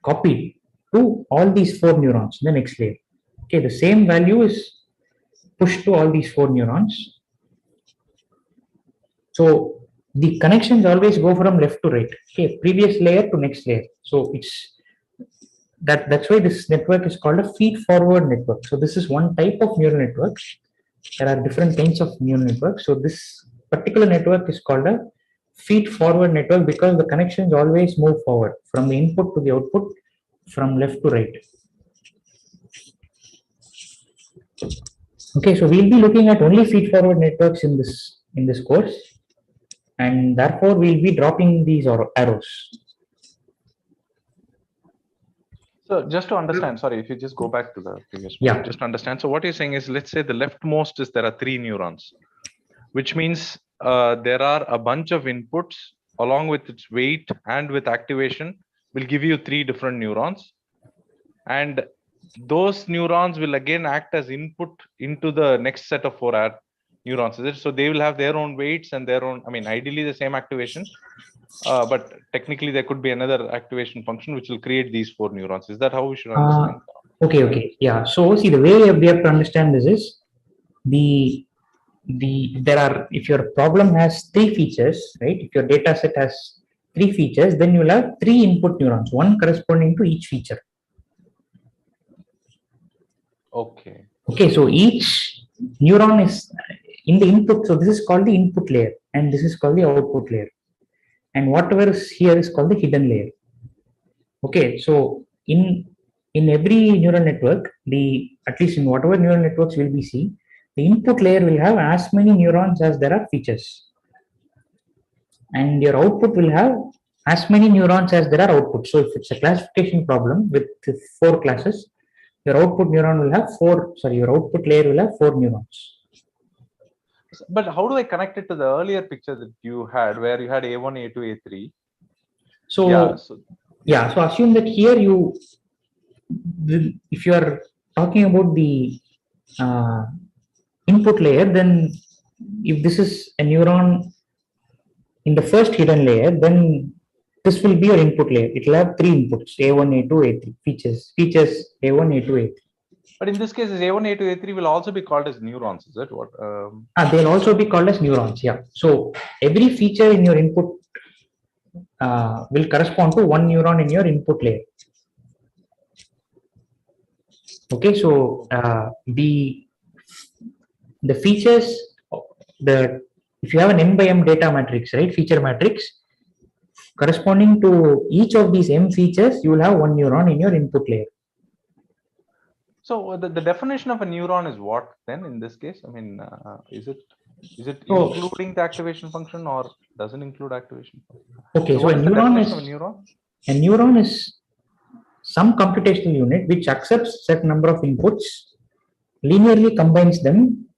copied to all these 4 neurons in the next layer. Okay, the same value is pushed to all these 4 neurons. So the connections always go from left to right. Okay, previous layer to next layer. So it's that's why this network is called a feed-forward network. So this is one type of neural network. There are different kinds of neural networks. So this particular network is called a feed-forward network because the connections always move forward from the input to the output, from left to right. Okay, so we'll be looking at only feed-forward networks in this course, and therefore we'll be dropping these arrows. So just to understand, sorry, if you just go back to the previous one, Yeah. just to understand. So what you're saying is, let's say the leftmost is there are 3 neurons, which means there are a bunch of inputs along with its weight and with activation will give you 3 different neurons. And those neurons will again act as input into the next set of 4 neurons. Is it? So they will have their own weights and their own, I mean, ideally the same activation. But technically there could be another activation function which will create these 4 neurons. Is that how we should understand? Okay. Yeah. So see, the way we have to understand this is if your problem has 3 features, right? If your data set has 3 features, then you will have 3 input neurons, one corresponding to each feature. Okay. Okay. So each neuron is in the input. So this is called the input layer, and this is called the output layer. And whatever is here is called the hidden layer. Okay, so in every neural network, at least in whatever neural networks will be see, the input layer will have as many neurons as there are features, and your output will have as many neurons as there are outputs. So if it's a classification problem with 4 classes, your output neuron will have 4. Sorry, your output layer will have 4 neurons. But how do I connect it to the earlier picture that you had, where you had A1, A2, A3? So so assume that here if you are talking about the input layer, then if this is a neuron in the first hidden layer, then this will be your input layer. It will have 3 inputs: A1, A2, A3 features A1, A2, A3. But in this case, A1, A2, A3 will also be called as neurons, is that what? They'll also be called as neurons, yeah. So every feature in your input will correspond to 1 neuron in your input layer. Okay, so the features, if you have an m by m data matrix, right, feature matrix, corresponding to each of these m features, you will have 1 neuron in your input layer. So the definition of a neuron is what then in this case? I mean, is it including the activation function or doesn't include activation function? Okay, so a neuron is some computational unit which accepts certain number of inputs, linearly combines them,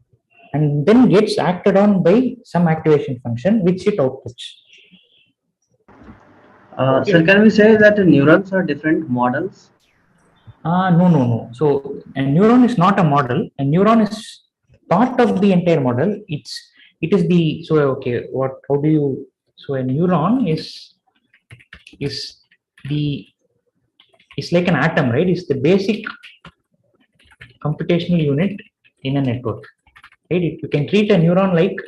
and then gets acted on by some activation function which it outputs. Sir, can we say that neurons are different models? No. So a neuron is not a model. A neuron is part of the entire model. It is the, so okay, so a neuron is like an atom, right? It's the basic computational unit in a network, right? You can treat a neuron like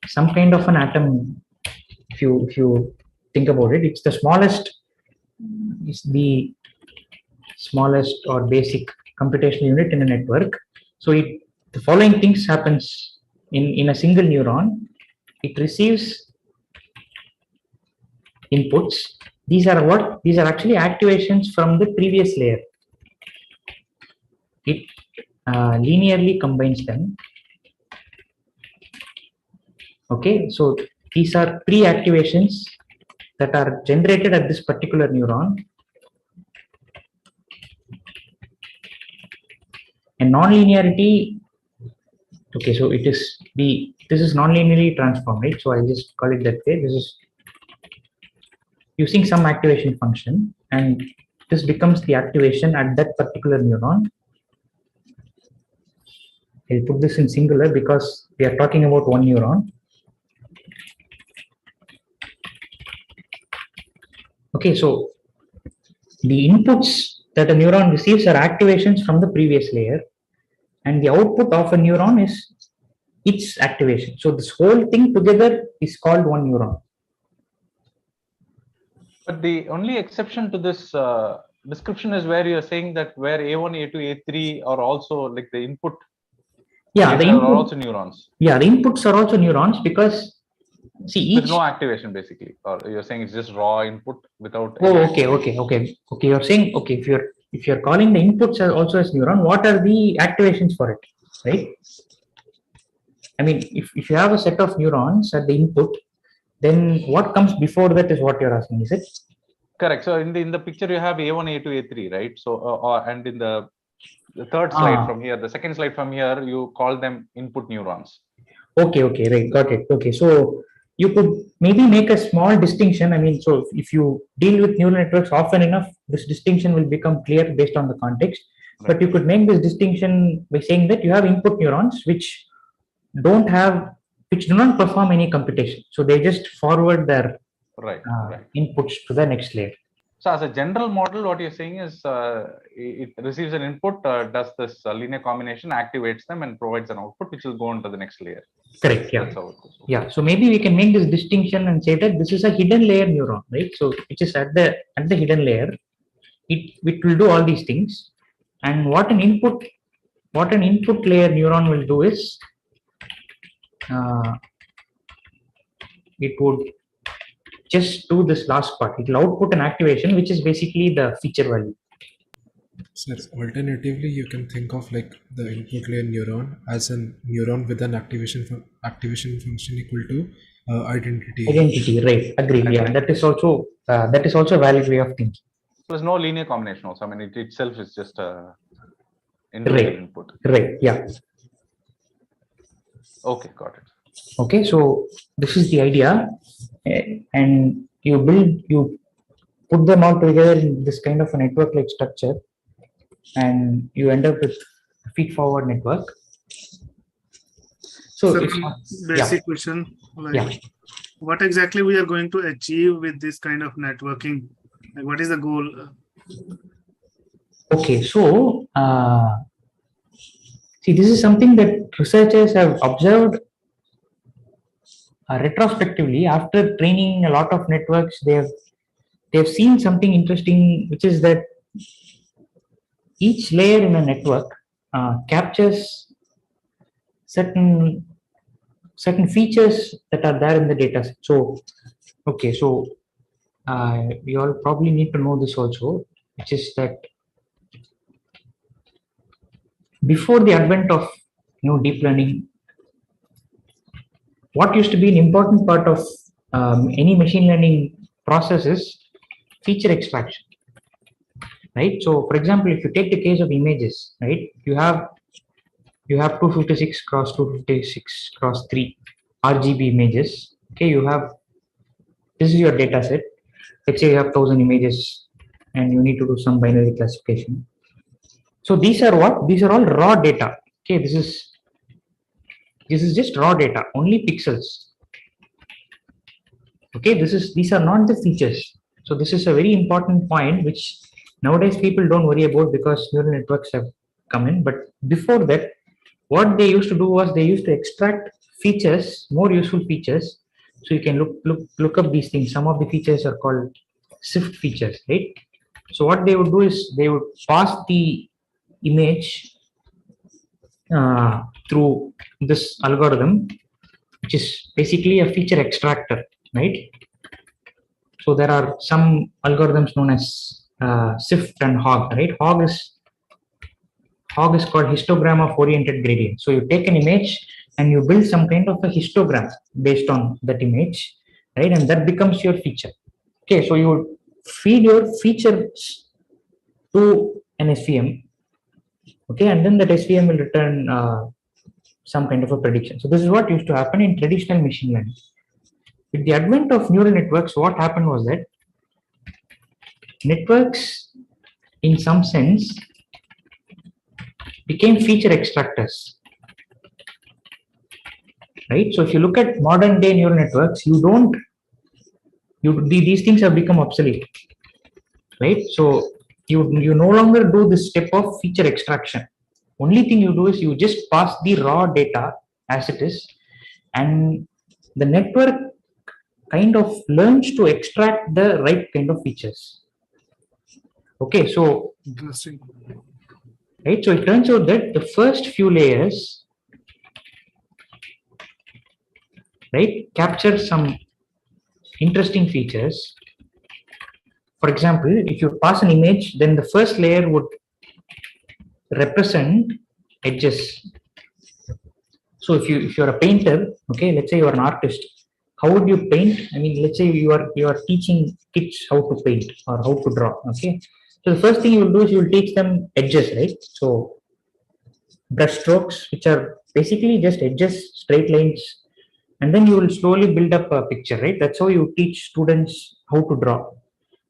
some kind of an atom. If you think about it, it's the smallest or basic computational unit in a network. So the following things happens in a single neuron. It receives inputs. These are what? These are actually activations from the previous layer. It linearly combines them. Okay, so these are pre-activations that are generated at this particular neuron. And non-linearity, okay, so this is non-linearly transformed, right? So I'll just call it that way. This is using some activation function, and this becomes the activation at that particular neuron. I'll put this in singular because we are talking about 1 neuron. Okay, so the inputs that a neuron receives are activations from the previous layer, and the output of a neuron is its activation. So this whole thing together is called 1 neuron. But the only exception to this description is where you're saying that where A1, A2, A3 are also like the input. Yeah, the data are input, also neurons yeah, the inputs are also neurons because see with each. no activation basically. Or you're saying it's just raw input without. Oh, any okay, activation. okay. You're saying okay if you're calling the inputs as also as neuron, what are the activations for it, right? I mean, if you have a set of neurons at the input, then what comes before that is what you're asking, is it? Correct. So in the picture you have A1, A2, A3, right? So and in the third slide from here, the second slide from here, you call them input neurons. Okay, right, got it. Okay, so you could maybe make a small distinction. I mean, so if you deal with neural networks often enough, this distinction will become clear based on the context. Right. But you could make this distinction by saying that you have input neurons which do not perform any computation. So they just forward their inputs to the next layer. So as a general model, what you're saying is it receives an input, does this linear combination, activates them and provides an output, which will go on to the next layer. Correct, yeah. That's how it goes. Yeah, so maybe we can make this distinction and say that this is a hidden layer neuron, right? So which is at the hidden layer, it will do all these things. And what an input layer neuron will do is it would just do this last part. It will output an activation, which is basically the feature value. Sir, alternatively, you can think of like the input layer neuron as a neuron with an activation function equal to identity. Identity, right? Agreed. Yeah, that is also a valid way of thinking. There's no linear combination also. I mean, it itself is just a individual input. Right. Yeah. Okay, got it. Okay, so this is the idea, and you put them all together in this kind of a network-like structure, and you end up with a feed-forward network. So, basic question, like what exactly we are going to achieve with this kind of networking? Like, what is the goal? Okay, so see, this is something that researchers have observed retrospectively after training a lot of networks. They've seen something interesting, which is that each layer in a network captures certain features that are there in the data set. So, okay, so we all probably need to know this also, which is that before the advent of deep learning, what used to be an important part of any machine learning process is feature extraction, right? So, for example, if you take the case of images, right, you have 256 cross 256 cross 3 RGB images. Okay, this is your data set. Let's say you have 1000 images, and you need to do some binary classification. So these are what? These are all raw data. Okay, this is just raw data, only pixels. Okay, these are not the features. So this is a very important point which nowadays people don't worry about because neural networks have come in. But before that, what they used to do was they used to extract features, more useful features. So you can look up these things. Some of the features are called SIFT features, right? So what they would do is they would pass the image through this algorithm, which is basically a feature extractor, right? So there are some algorithms known as SIFT and HOG, right? HOG is called histogram of oriented gradient. So you take an image and you build some kind of a histogram based on that image, right? And that becomes your feature. Okay, so you feed your features to an SVM. Okay, and then that SVM will return some kind of a prediction. So this is what used to happen in traditional machine learning. With the advent of neural networks, what happened was that networks, in some sense, became feature extractors. Right? So if you look at modern day neural networks, these things have become obsolete. Right? So you no longer do this step of feature extraction. Only thing you do is you just pass the raw data as it is, and the network kind of learns to extract the right kind of features. Okay, so Interesting. right, so it turns out that the first few layers, right, capture some interesting features. For example, if you pass an image, then the first layer would represent edges. So if you're a painter, okay, let's say you are an artist, how would you paint? I mean, let's say you are teaching kids how to paint or how to draw. Okay, so the first thing you will do is you will teach them edges, right? So brush strokes, which are basically just edges, straight lines, and then you will slowly build up a picture, right? That's how you teach students how to draw.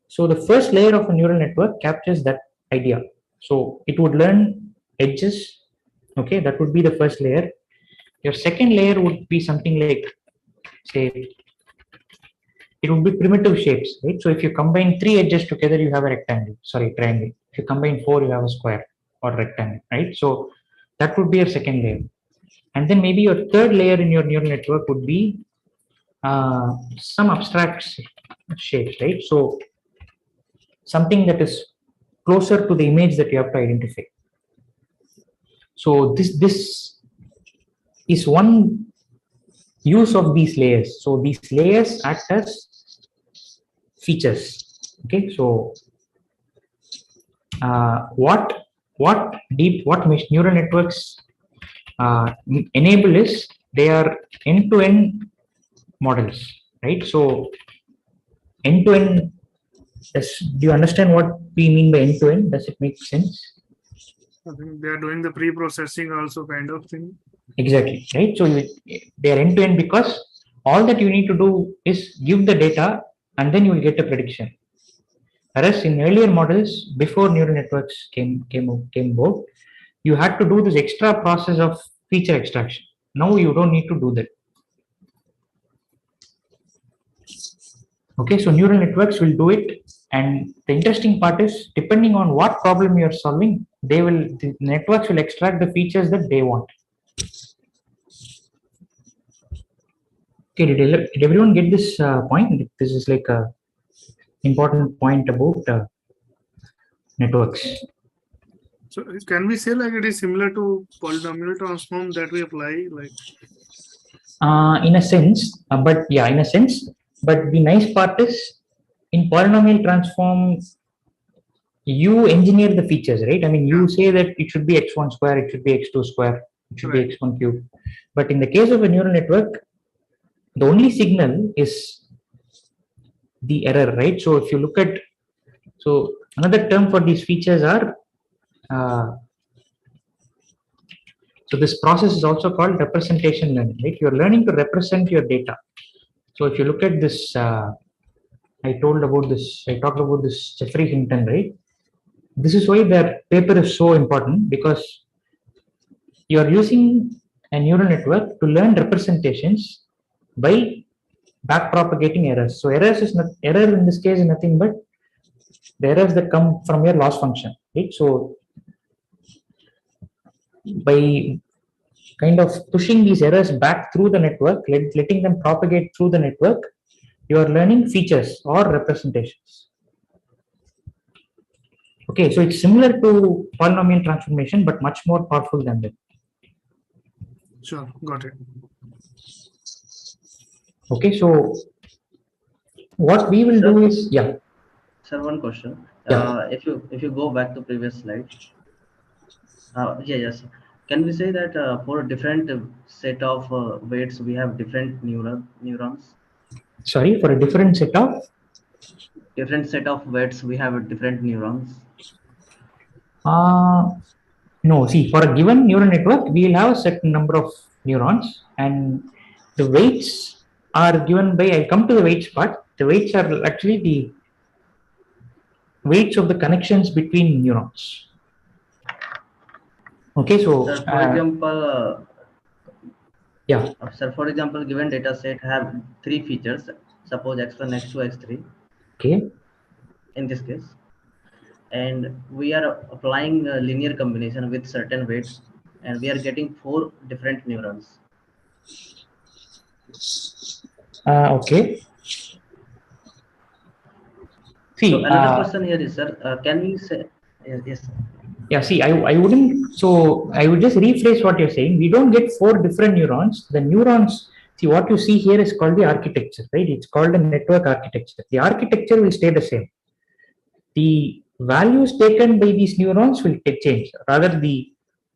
So the first layer of a neural network captures that idea. So it would learn edges. Okay, that would be the first layer. Your second layer would be something like, say, it would be primitive shapes, right? So if you combine 3 edges together, you have a rectangle, sorry, triangle. If you combine 4, you have a square or rectangle, right? So that would be your second layer. And then maybe your third layer in your neural network would be some abstract shapes, right? So something that is closer to the image that you have to identify. So this is one use of these layers. So these layers act as features. Okay, so what neural networks enable is they are end-to-end models, right? So end-to-end. Do you understand what we mean by end-to-end? Does it make sense? I think they are doing the pre-processing also kind of thing. Exactly, right? So they are end-to-end because all that you need to do is give the data and then you will get a prediction. Whereas in earlier models, before neural networks came about, you had to do this extra process of feature extraction. Now you don't need to do that. Okay, so neural networks will do it, and the interesting part is, depending on what problem you are solving, the networks will extract the features that they want. Okay, did everyone get this point? This is like a important point about networks. So can we say like it is similar to polynomial transform that we apply, like? In a sense, but yeah, in a sense. But the nice part is, in polynomial transform, you engineer the features, right? I mean, you say that it should be x1 square, it should be x2 square, it should be x1 cube. But in the case of a neural network, the only signal is the error, right? So if you look at, so another term for these features are, so this process is also called representation learning, right? You're learning to represent your data. So if you look at this, I talked about this Jeffrey Hinton, right? This is why that paper is so important, because you are using a neural network to learn representations by backpropagating errors. So error in this case is nothing but the errors that come from your loss function, right? So by kind of pushing these errors back through the network, letting them propagate through the network, you are learning features or representations. Okay, so it's similar to polynomial transformation, but much more powerful than that. Sure, got it. Okay, so what we will do is, yeah. Sir, one question. Yeah. If you go back to previous slide, yes. Can we say that for a different set of weights, we have different neurons? Sorry, for a different set of? Different set of weights, we have different neurons. No, see, for a given neural network, we will have a certain number of neurons, and the weights are given by, I'll come to the weights part. The weights are actually the weights of the connections between neurons. Okay, so sir, for example, yeah. Sir, for example, given data set have 3 features. Suppose x1, x2, x3. Okay. In this case, and we are applying a linear combination with certain weights, and we are getting 4 different neurons. Okay. See, So another question here is, sir, can we say, yes, sir. Yeah, see, I wouldn't, so I would just rephrase what you're saying. We don't get 4 different neurons. The neurons, see, what you see here is called the architecture, right? It's called a network architecture. The architecture will stay the same. The values taken by these neurons will change. Rather, the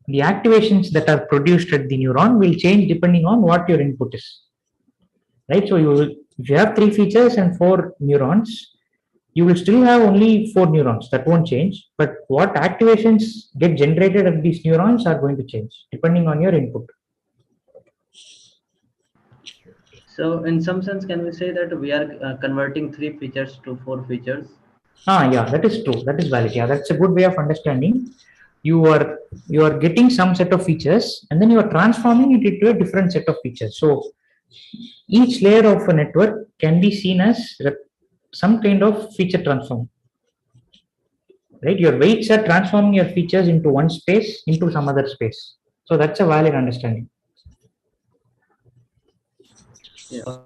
activations that are produced at the neuron will change depending on what your input is, right? So if you have 3 features and 4 neurons, you will still have only 4 neurons. That won't change. But what activations get generated at these neurons are going to change depending on your input. So in some sense, can we say that we are converting 3 features to 4 features? Yeah, that is true. That is valid. Yeah, that's a good way of understanding. You are getting some set of features and then you are transforming it into a different set of features. So each layer of a network can be seen as some kind of feature transform, right? Your weights are transforming your features into one space into some other space. So that's a valid understanding. Yeah.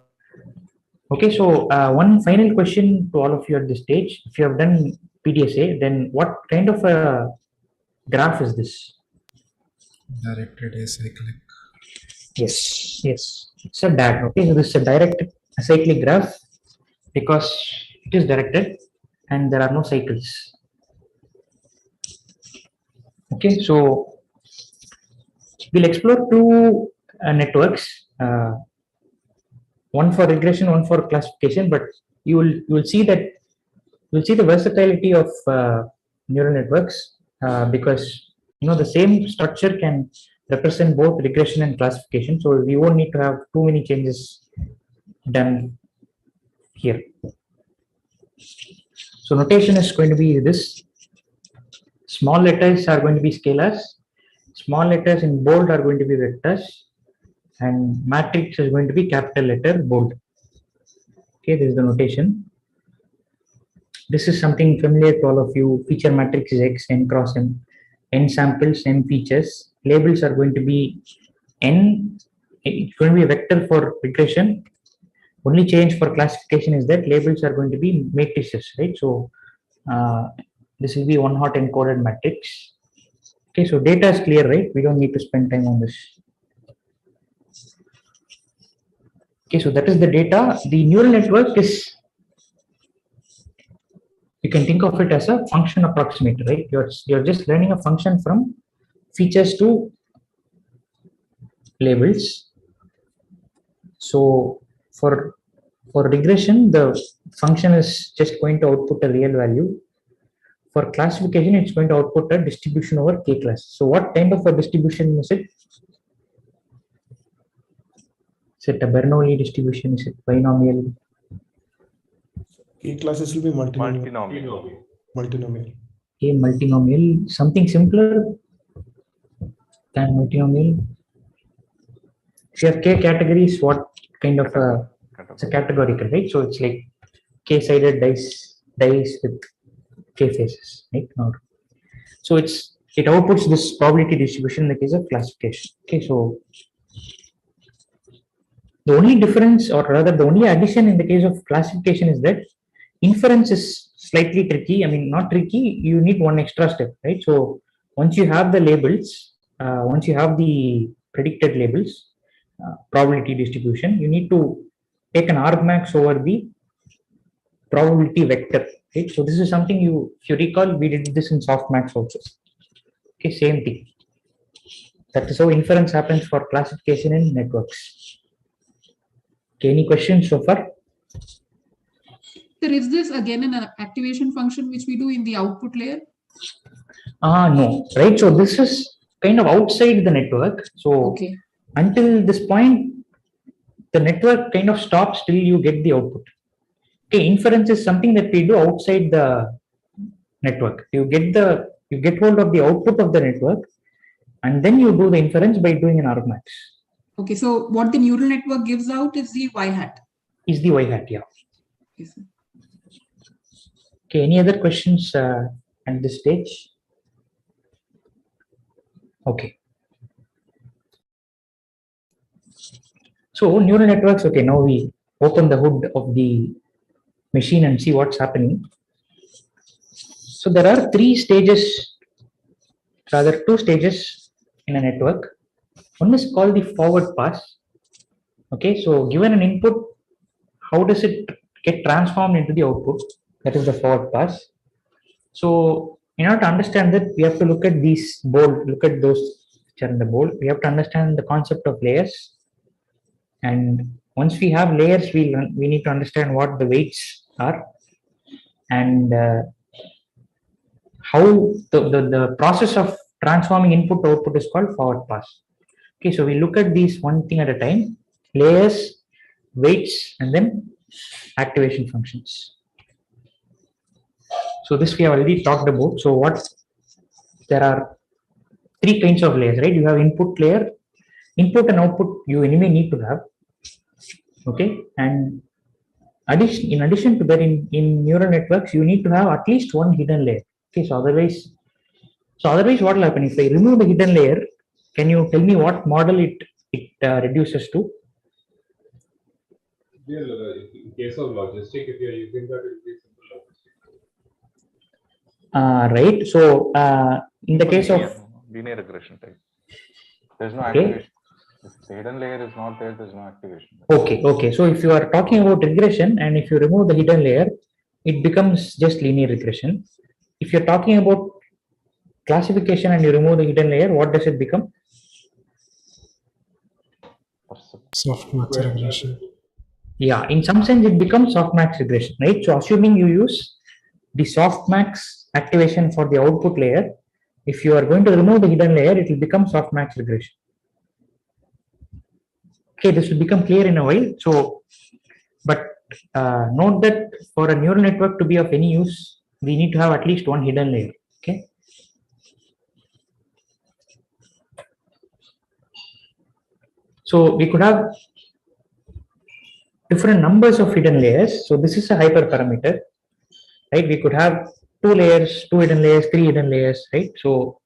Okay, so one final question to all of you at this stage. If you have done PDSA, then what kind of a graph is this? Directed acyclic. Yes, yes, it's a DAG. Okay, so this is a directed acyclic graph because it is directed and there are no cycles. Okay, so we'll explore 2 networks, one for regression, one for classification, but you will see that you'll see the versatility of neural networks because the same structure can represent both regression and classification. So we won't need to have too many changes done here. So notation is going to be this. Small letters are going to be scalars. Small letters in bold are going to be vectors. And matrix is going to be capital letter bold. Okay, this is the notation. This is something familiar to all of you. Feature matrix is X, N cross M. N samples, M features. Labels are going to be N. It's going to be a vector for regression. Only change for classification is that labels are going to be matrices, right? So this will be one hot encoded matrix. Okay, so data is clear, right? We don't need to spend time on this. Okay, so that is the data. The neural network is, you can think of it as a function approximator, right? You're just learning a function from features to labels. So for regression, the function is just going to output a real value. For classification, it's going to output a distribution over K class. So what kind of a distribution is it? Is it a Bernoulli distribution? Is it binomial? K classes will be multinomial. A multinomial, something simpler than multinomial. If you have K categories, what kind of a, it's a categorical, right? So it's like K-sided dice with K faces, right? So it outputs this probability distribution in the case of classification. Okay, so the only difference, or rather the only addition in the case of classification is that inference is slightly tricky. I mean, not tricky, you need one extra step, right? So once you have the labels, once you have the predicted labels, probability distribution, you need to take an argmax over the probability vector, right? So this is something if you recall, we did this in softmax also. Okay, same thing. That is how inference happens for classification in networks. Okay, any questions so far? Sir, is this again an activation function which we do in the output layer? No, right? So this is kind of outside the network. So okay, until this point, the network kind of stops till you get the output. Okay, inference is something that we do outside the network. You get hold of the output of the network, and then you do the inference by doing an argmax. Okay, so what the neural network gives out is the y hat. Is the y hat, yeah. Yes, sir. Okay, any other questions at this stage? Okay. So neural networks, okay, now we open the hood of the machine and see what's happening. So there are two stages in a network. One is called the forward pass. Okay, so given an input, how does it get transformed into the output? That is the forward pass. So in order to understand that, we have to look at these board, look at those which are in the board. We have to understand the concept of layers. And once we have layers, we need to understand what the weights are and how the process of transforming input to output is called forward pass. Okay, so we look at these one thing at a time: layers, weights, and then activation functions. So this we have already talked about. So there are three kinds of layers, right? You have input layer, input and output you anyway need to have. Okay, and in addition to that, in neural networks, you need to have at least one hidden layer. Okay, so otherwise what will happen if I remove the hidden layer? Can you tell me what model it reduces to? In case of logistic, if you are using that, it will be simple logistic. Right. So in the case of linear regression type, there's no okay. activation. If the hidden layer is not there, there's no activation. Okay. So if you are talking about regression and if you remove the hidden layer, it becomes just linear regression. If you're talking about classification and you remove the hidden layer, what does it become? Softmax regression. Yeah, in some sense it becomes softmax regression, right? So assuming you use the softmax activation for the output layer, if you are going to remove the hidden layer, it will become softmax regression. Okay, this will become clear in a while. So, but note that for a neural network to be of any use, we need to have at least one hidden layer. Okay. So we could have different numbers of hidden layers. So this is a hyperparameter, right? We could have 2 layers, 2 hidden layers, 3 hidden layers, right? So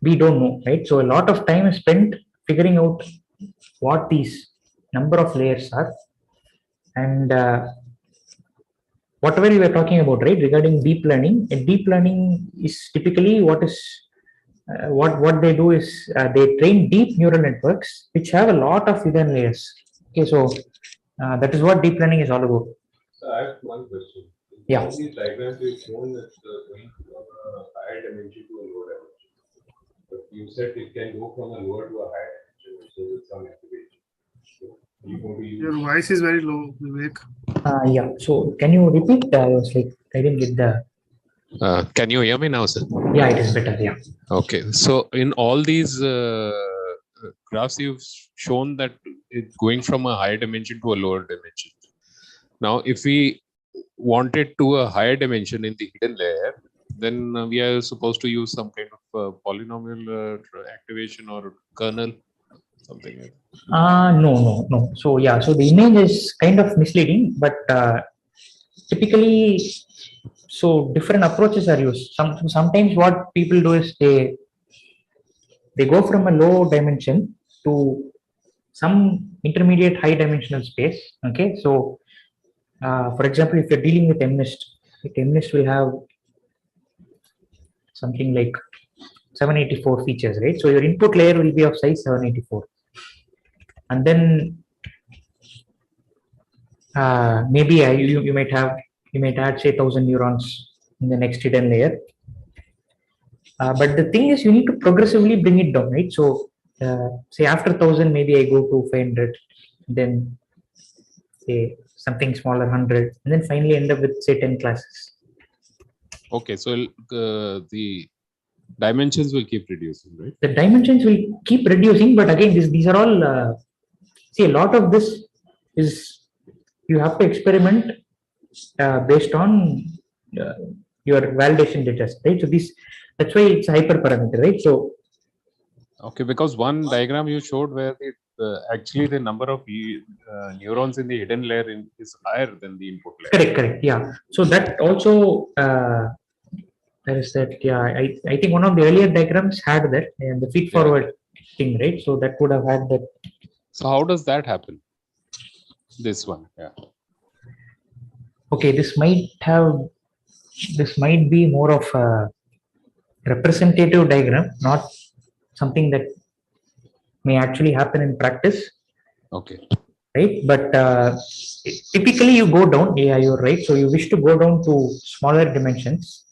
we don't know, right? So a lot of time is spent figuring out what these number of layers are, and whatever you were talking about, right, regarding deep learning. And deep learning is typically what they do is they train deep neural networks which have a lot of hidden layers. Okay, so that is what deep learning is all about. So I have one question. Yeah. All these diagrams you've shown that going from a higher dimension to a lower dimension. But you said it can go from a lower to a higher dimension, so with some activation. So you're going to use... Your voice is very low, Vivek. Yeah. So can you repeat? I was like, I didn't get the. Can you hear me now, sir? Yeah, it is better. Yeah. Okay. So in all these graphs, you've shown that it's going from a higher dimension to a lower dimension. Now, if we wanted to a higher dimension in the hidden layer, then we are supposed to use some kind of polynomial activation or kernel, something like that. No. So yeah, so the image is kind of misleading, but typically, so different approaches are used. Sometimes what people do is they go from a low dimension to some intermediate high dimensional space. Okay, so for example, if you're dealing with MNIST will have something like 784 features, right? So your input layer will be of size 784, and then maybe you might add say 1000 neurons in the next hidden layer. But the thing is, you need to progressively bring it down, right? So say after 1000, maybe I go to 500, then say something smaller, 100, and then finally end up with say 10 classes. Okay, so the dimensions will keep reducing, right? The dimensions will keep reducing, but again, these are all. See, a lot of this is you have to experiment based on your validation data, right? So that's why it's a hyperparameter, right? So okay, because one diagram you showed where it actually the number of neurons in the hidden layer is higher than the input layer. Correct. Yeah. So that also there is that. Yeah, I think one of the earlier diagrams had that and the feed forward thing, right? So that would have had that. So how does that happen? This one, yeah. Okay, this might have this might be more of a representative diagram, not something that may actually happen in practice. Okay. Right, but typically you go down. Yeah, you're right. So you wish to go down to smaller dimensions,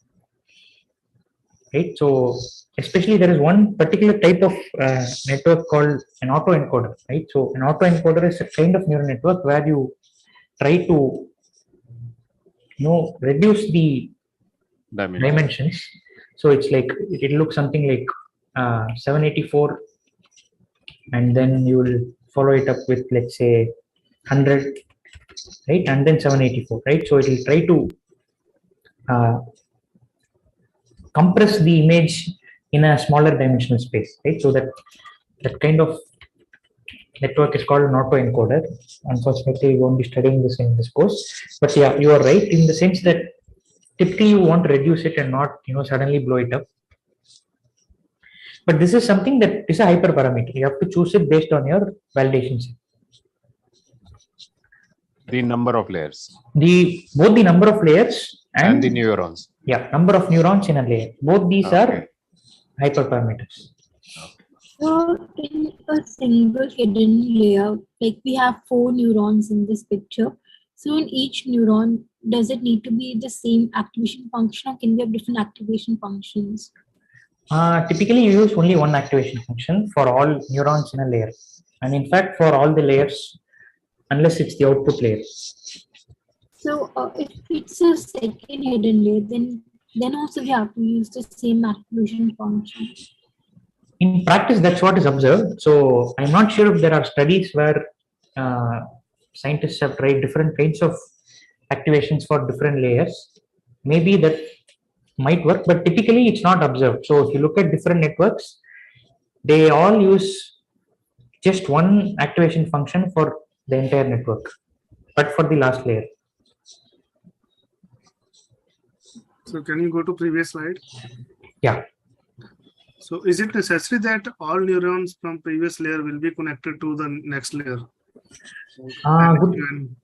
right? So especially there is one particular type of network called an autoencoder, right? So an autoencoder is a kind of neural network where you try to reduce the dimensions. So it's like it looks something like 784, and then you will follow it up with, let's say, 100, right, and then 784, right? So it will try to compress the image in a smaller dimensional space, right? So that kind of network is called an autoencoder. Unfortunately, we won't be studying this in this course, but yeah, you are right in the sense that typically you want to reduce it and not suddenly blow it up. But this is something that is a hyperparameter. You have to choose it based on your validation set. The number of layers. Both the number of layers and the neurons. Yeah, number of neurons in a layer. Both these are hyperparameters. So in a single hidden layer, like we have 4 neurons in this picture. So in each neuron, does it need to be the same activation function, or can we have different activation functions? Typically, you use only one activation function for all neurons in a layer. And in fact, for all the layers, unless it's the output layer. So if it's a second hidden layer, then also we have to use the same activation function. In practice, that's what is observed. So I'm not sure if there are studies where scientists have tried different kinds of activations for different layers. Maybe that might work, but typically it's not observed. So if you look at different networks, they all use just one activation function for the entire network, but for the last layer. So can you go to previous slide? Yeah. So is it necessary that all neurons from previous layer will be connected to the next layer? Good.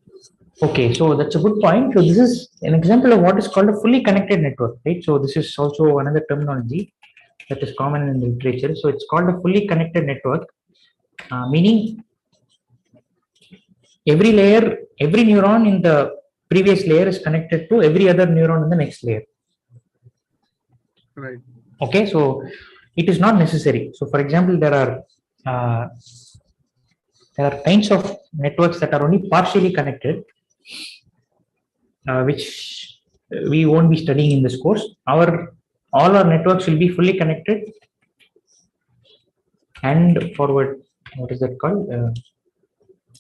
Okay, so that's a good point. So this is an example of what is called a fully connected network, right? So this is also another terminology that is common in the literature. So it's called a fully connected network, meaning every layer, every neuron in the previous layer is connected to every other neuron in the next layer. Right. Okay, so it is not necessary. So for example, there are kinds of networks that are only partially connected, which we won't be studying in this course. All our networks will be fully connected and forward. What is that called?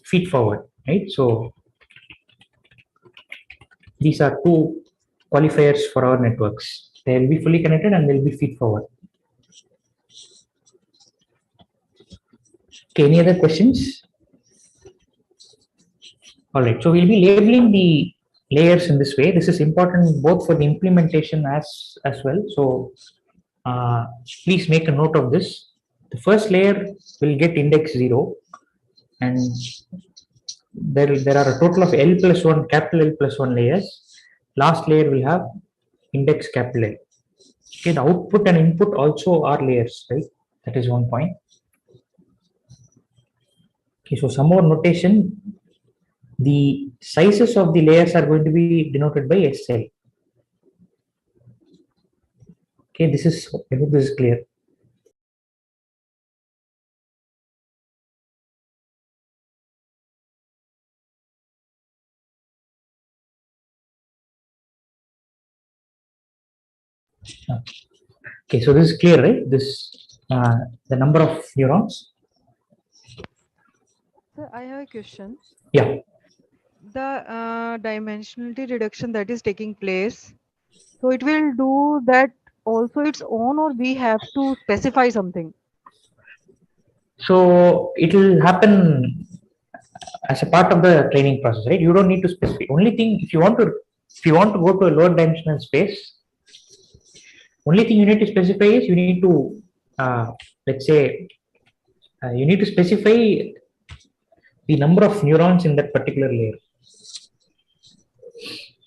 Feed forward, right? So these are two qualifiers for our networks. They will be fully connected and they will be feed forward. Okay, any other questions? All right, so we'll be labeling the layers in this way. This is important both for the implementation as well. So please make a note of this. The first layer will get index 0, and there are a total of L plus 1, capital L plus 1 layers. Last layer will have index capital L. Okay, the output and input also are layers, right? That is one point. Okay, so some more notation. The sizes of the layers are going to be denoted by SL. Okay, this is clear. Okay, so this is clear, right? This the number of neurons. Sir, I have a question. Yeah. The dimensionality reduction that is taking place, so it will do that also its own, or we have to specify something? So it will happen as a part of the training process, right? You don't need to specify. Only thing, if you want to go to a lower dimensional space, only thing you need to specify is you need to let's say you need to specify the number of neurons in that particular layer.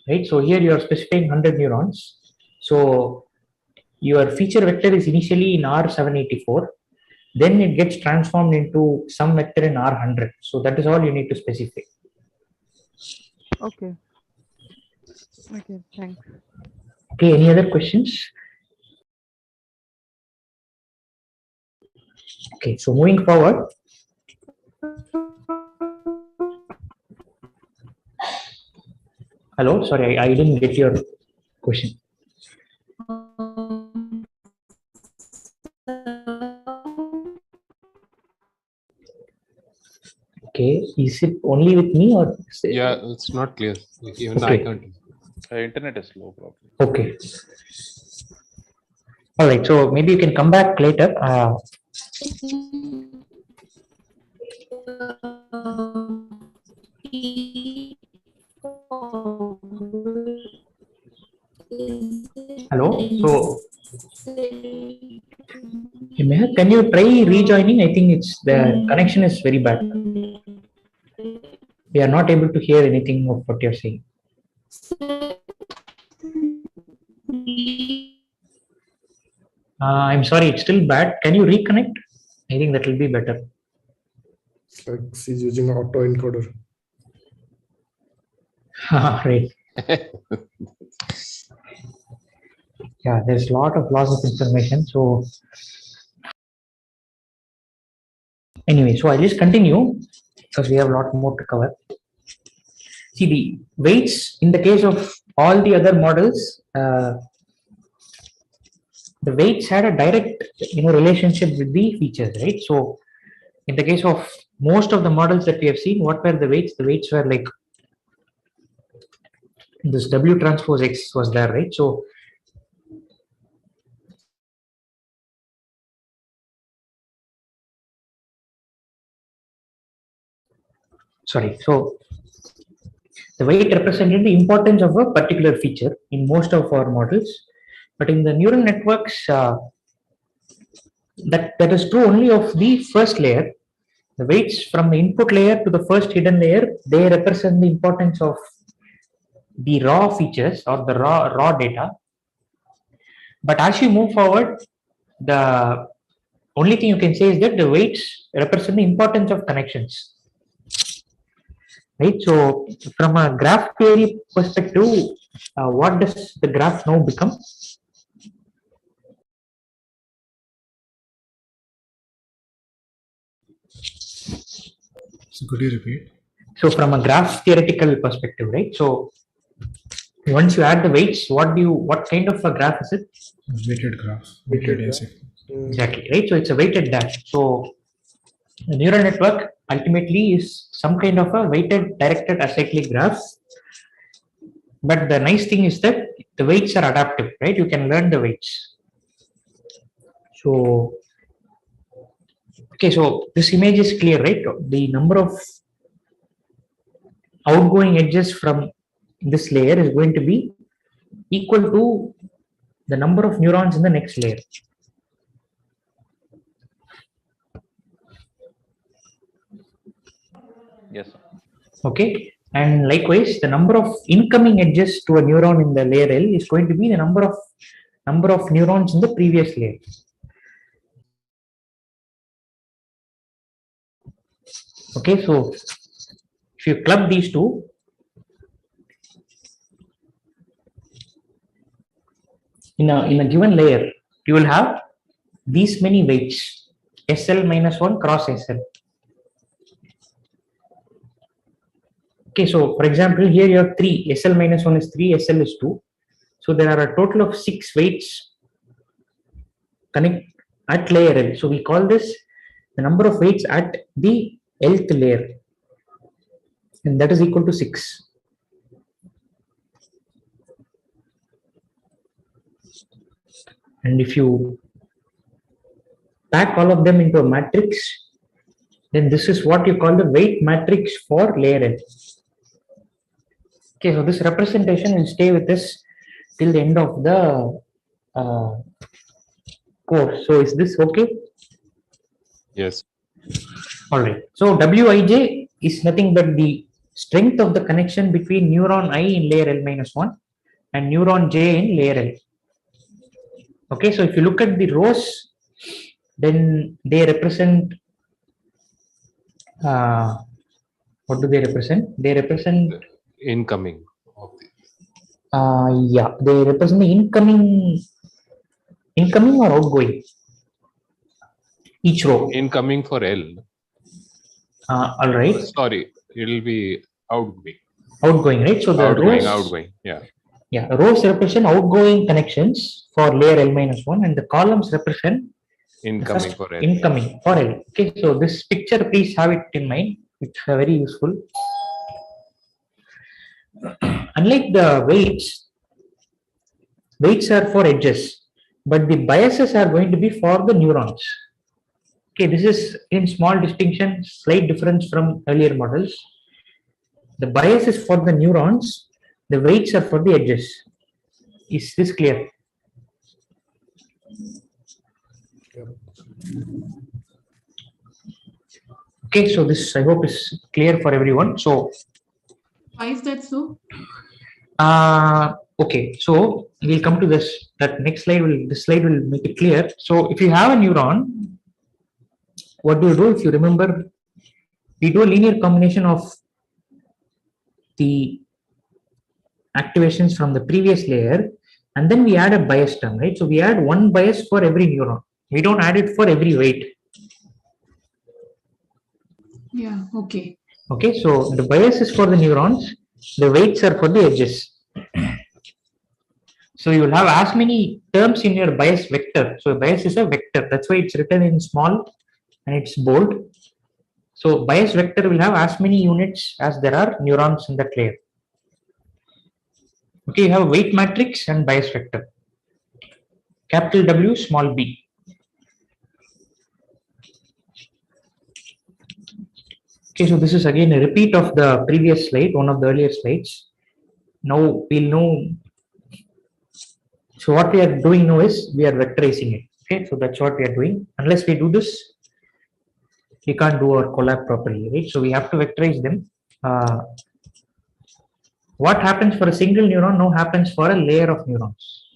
right? So here you are specifying 100 neurons. So your feature vector is initially in R784, then it gets transformed into some vector in R100. So that is all you need to specify. Okay. Okay, thanks. Okay, any other questions? Okay, so moving forward. Hello, sorry, I didn't get your question. Okay, is it only with me or? Yeah, it's not clear. Even Okay. I can't. Internet is slow, probably. Okay. All right, so maybe you can come back later. Hello, so Meher, can you try rejoining? I think it's the connection is very bad. We are not able to hear anything of what you're saying. I'm sorry, it's still bad. Can you reconnect? I think that will be better. It's like she's using auto encoder. Right. Yeah, there's a lot of loss of information. So anyway, so I'll just continue because we have a lot more to cover. See, the weights in the case of all the other models, the weights had a direct relationship with the features, right? So in the case of most of the models that we have seen, what were the weights? The weights were like this W transpose X was there, right? So sorry, so the weight represented the importance of a particular feature in most of our models, but in the neural networks, that is true only of the first layer. The weights from the input layer to the first hidden layer, they represent the importance of the raw features or the raw data. But as you move forward, the only thing you can say is that the weights represent the importance of connections. Right. So from a graph theory perspective, what does the graph now become? So could you repeat? So from a graph theoretical perspective, right? So once you add the weights, what kind of a graph is it? Weighted graph. Weighted ASIC. Exactly, right? So it's a weighted dash. So the neural network ultimately is some kind of a weighted directed acyclic graph. But the nice thing is that the weights are adaptive, right? You can learn the weights. So, okay, so this image is clear, right? The number of outgoing edges from this layer is going to be equal to the number of neurons in the next layer. Yes, sir. Okay, and likewise, the number of incoming edges to a neuron in the layer L is going to be the number of neurons in the previous layer. Okay, so if you club these two, in a given layer, you will have these many weights, SL minus 1 cross SL. Okay, so for example, here you have 3, SL minus 1 is 3, SL is 2. So there are a total of 6 weights connect at layer L. So we call this the number of weights at the Lth layer, and that is equal to 6. And if you pack all of them into a matrix, then this is what you call the weight matrix for layer L. Okay, so this representation will stay with us till the end of the course. So is this okay? Yes. All right. So Wij is nothing but the strength of the connection between neuron I in layer L minus 1 and neuron J in layer L. Okay, so if you look at the rows, then they represent, what do they represent? They represent incoming. Yeah, they represent the incoming or outgoing. Each row. Incoming for L. All right. Sorry, it'll be outgoing. Outgoing, right? So the outgoing, yeah. Yeah, rows represent outgoing connections for layer L minus 1, and the columns represent incoming for L. Incoming for L. Okay, so this picture, please have it in mind. It's very useful. Unlike the weights are for edges, but the biases are going to be for the neurons. Okay, this is in small distinction, slight difference from earlier models. The bias is for the neurons, the weights are for the edges. Is this clear? Okay, so this I hope is clear for everyone. So why is that so? Okay, so we'll come to this. That next slide this slide will make it clear. So if you have a neuron, what do you do? If you remember, we do a linear combination of the activations from the previous layer, and then we add a bias term, right? So we add one bias for every neuron. We don't add it for every weight. Yeah, okay. Okay, so the bias is for the neurons, the weights are for the edges. So you will have as many terms in your bias vector. So bias is a vector. That's why it's written in small and it's bold. So bias vector will have as many units as there are neurons in that layer. Okay, you have weight matrix and bias vector. Capital W, small b. Okay, so this is again a repeat of the previous slide, one of the earlier slides. Now we'll know. So what we are doing now is we are vectorizing it. Okay, so that's what we are doing. Unless we do this, we can't do our collab properly, right? So we have to vectorize them. What happens for a single neuron now happens for a layer of neurons.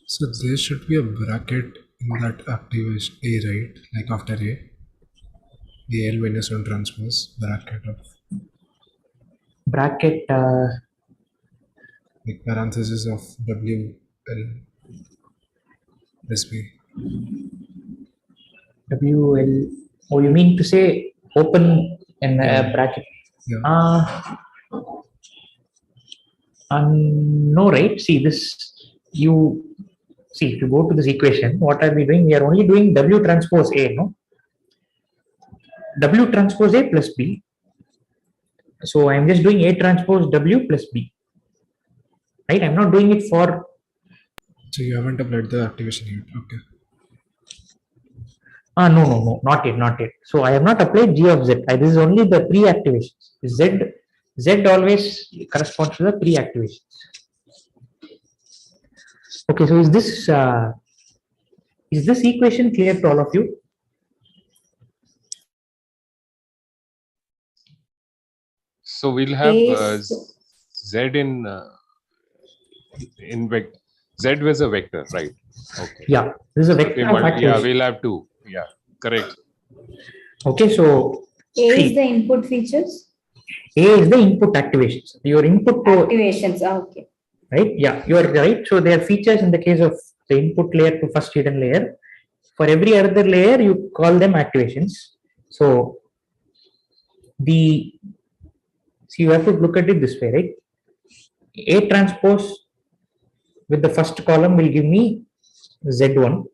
So there should be a bracket in that activation A, right? Like after A, the L minus 1 transpose bracket of like parenthesis of W L plus B. W L. Oh, you mean to say open in a bracket? Yeah. No, right? See this. See, if you go to this equation, what are we doing? We are only doing W transpose A, no? W transpose A plus B. So I am just doing A transpose W plus B. Right? I'm not doing it for. So you haven't applied the activation yet. Okay. No, not yet. So I have not applied G of Z. This is only the pre-activations. Z always corresponds to the pre-activations. Okay, so is this equation clear to all of you? So we'll have Z in vector. Z was a vector, right? Okay. Yeah, this is a vector. Yeah, we'll have two. Yeah, correct. Okay, so A is the input features. A is the input activations. Your input activations. Okay. Right? Yeah, you are right. So there are features in the case of the input layer to first hidden layer. For every other layer, you call them activations. So you have to look at it this way, right? A transpose with the first column will give me Z1.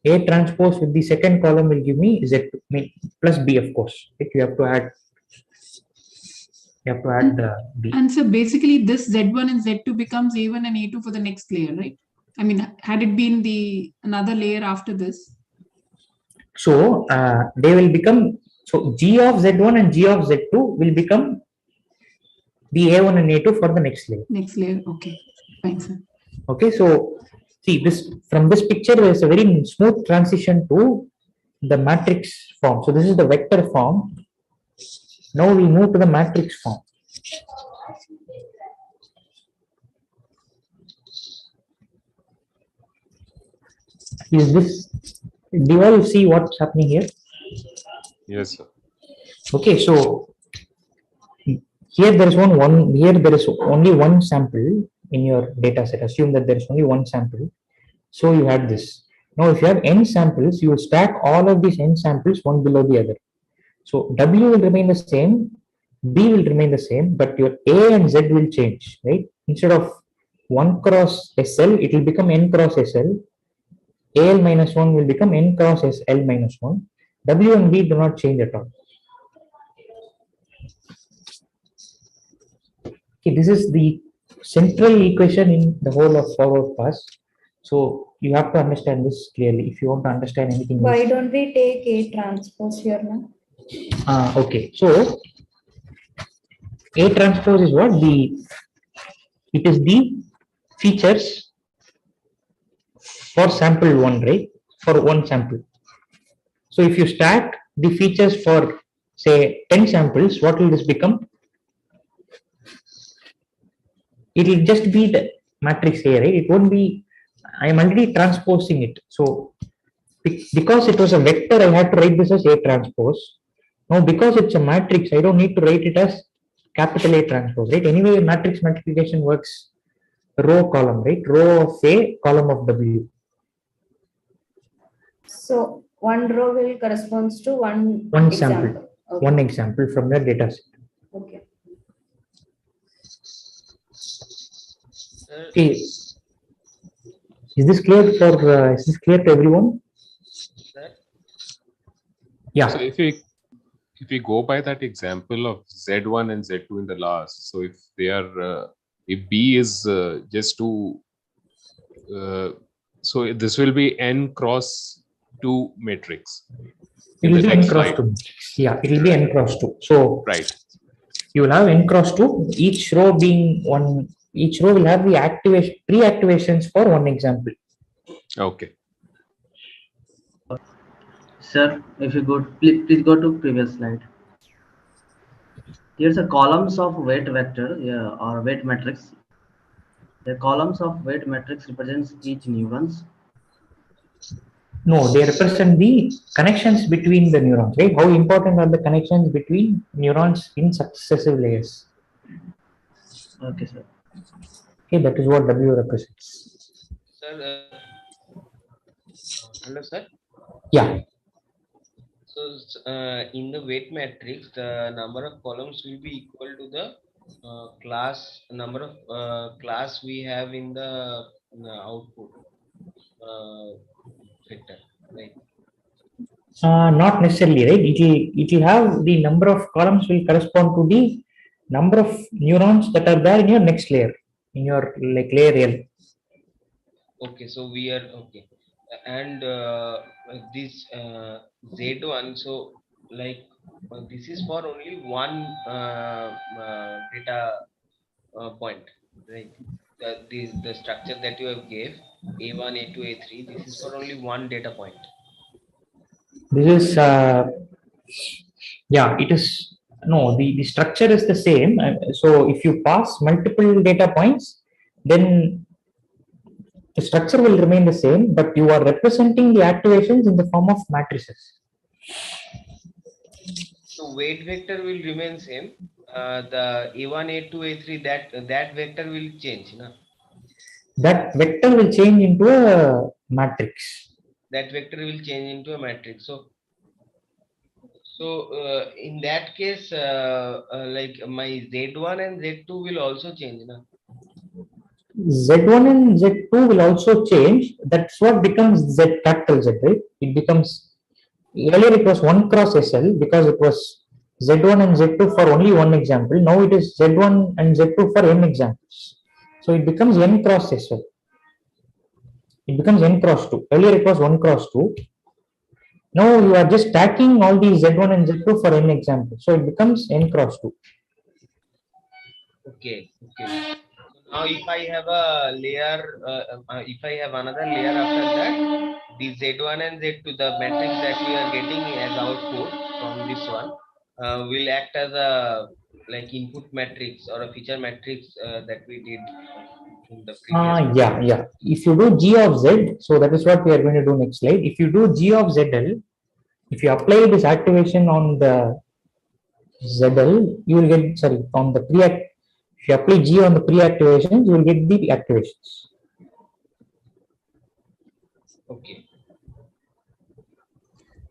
A transpose with the second column will give me Z2 plus B, of course. Right? You have to add the B. And so basically this Z1 and Z2 becomes A1 and A2 for the next layer, right? I mean, had it been another layer after this? So they will become, so G of Z1 and G of Z2 will become the A1 and A2 for the next layer. Next layer, okay. Fine, sir. Okay, so see this from this picture, there is a very smooth transition to the matrix form. So this is the vector form. Now we move to the matrix form. Is this, do you all see what's happening here? Yes, sir. Okay, so here there is here there is only one sample in your data set. Assume that there is only one sample. So you had this. Now if you have n samples, you will stack all of these n samples one below the other. So W will remain the same, B will remain the same, but your A and Z will change, right? Instead of 1 cross SL, it will become n cross SL. AL minus 1 will become n cross SL minus 1. W and B do not change at all. Okay, this is the central equation in the whole of forward pass. So you have to understand this clearly if you want to understand anything Why else. don't we take A transpose here now? Okay, so A transpose is what? It is the features for sample 1, right? For one sample. So if you stack the features for say 10 samples, what will this become? It will just be the matrix A, right? It won't be, I am already transposing it. So because it was a vector, I had to write this as A transpose. Now because it's a matrix, I don't need to write it as capital A transpose, right? Anyway, matrix multiplication works row column, right? Row of A, column of W. So one row will corresponds to one sample. example. Okay. One example from your data set. Okay. Okay. Is this clear to everyone? Yeah. So if we go by that example of Z1 and Z2 in the last, so if they are if B is just 2, so this will be n cross 2 matrix. It will be n cross 2. Yeah, it will be n cross 2. So right, you will have n cross 2. Each row being one. Each row will have the activation pre-activations for one example. Okay. Sir, if you go, please go to previous slide. Here's a columns of weight vector or weight matrix. The columns of weight matrix represents each neurons. No, they represent the connections between the neurons, right? How important are the connections between neurons in successive layers? Okay, sir. Okay, that is what W represents. Sir, hello, sir. Yeah. So in the weight matrix, the number of columns will be equal to the number of class we have in the output vector, right? Not necessarily, right? It will have the number of columns will correspond to the number of neurons that are there in your next layer, in your like layer L. Okay, so we are okay, and this Z1. So like this is for only one data point, right? The structure that you have gave A1, A2, A3. This is for only one data point. This is yeah, it is no, the structure is the same. So if you pass multiple data points, then the structure will remain the same, but you are representing the activations in the form of matrices. So weight vector will remain same. The A1, A2, A3, that vector will change, no? That vector will change into a matrix. That vector will change into a matrix. So in that case, like my Z1 and Z2 will also change, no? Z1 and Z2 will also change. That's what becomes Z capital Z, right? It becomes, earlier it was 1 cross SL because it was Z1 and Z2 for only one example. Now it is Z1 and Z2 for n examples. So it becomes n cross SL. It becomes n cross 2. Earlier it was 1 cross 2. Now you are just stacking all these Z1 and Z2 for n examples. So it becomes n cross 2. Okay. So now if I have a layer, if I have another layer after that, the Z1 and Z2, the matrix that we are getting as output from this one, will act as a like input matrix or a feature matrix that we did in the previous. Yeah. If you do G of Z, so that is what we are going to do next slide. If you do G of ZL, if you apply this activation on the ZL, you will get, sorry, on the pre-act. If you apply G on the pre-activations, you will get the activations. Okay.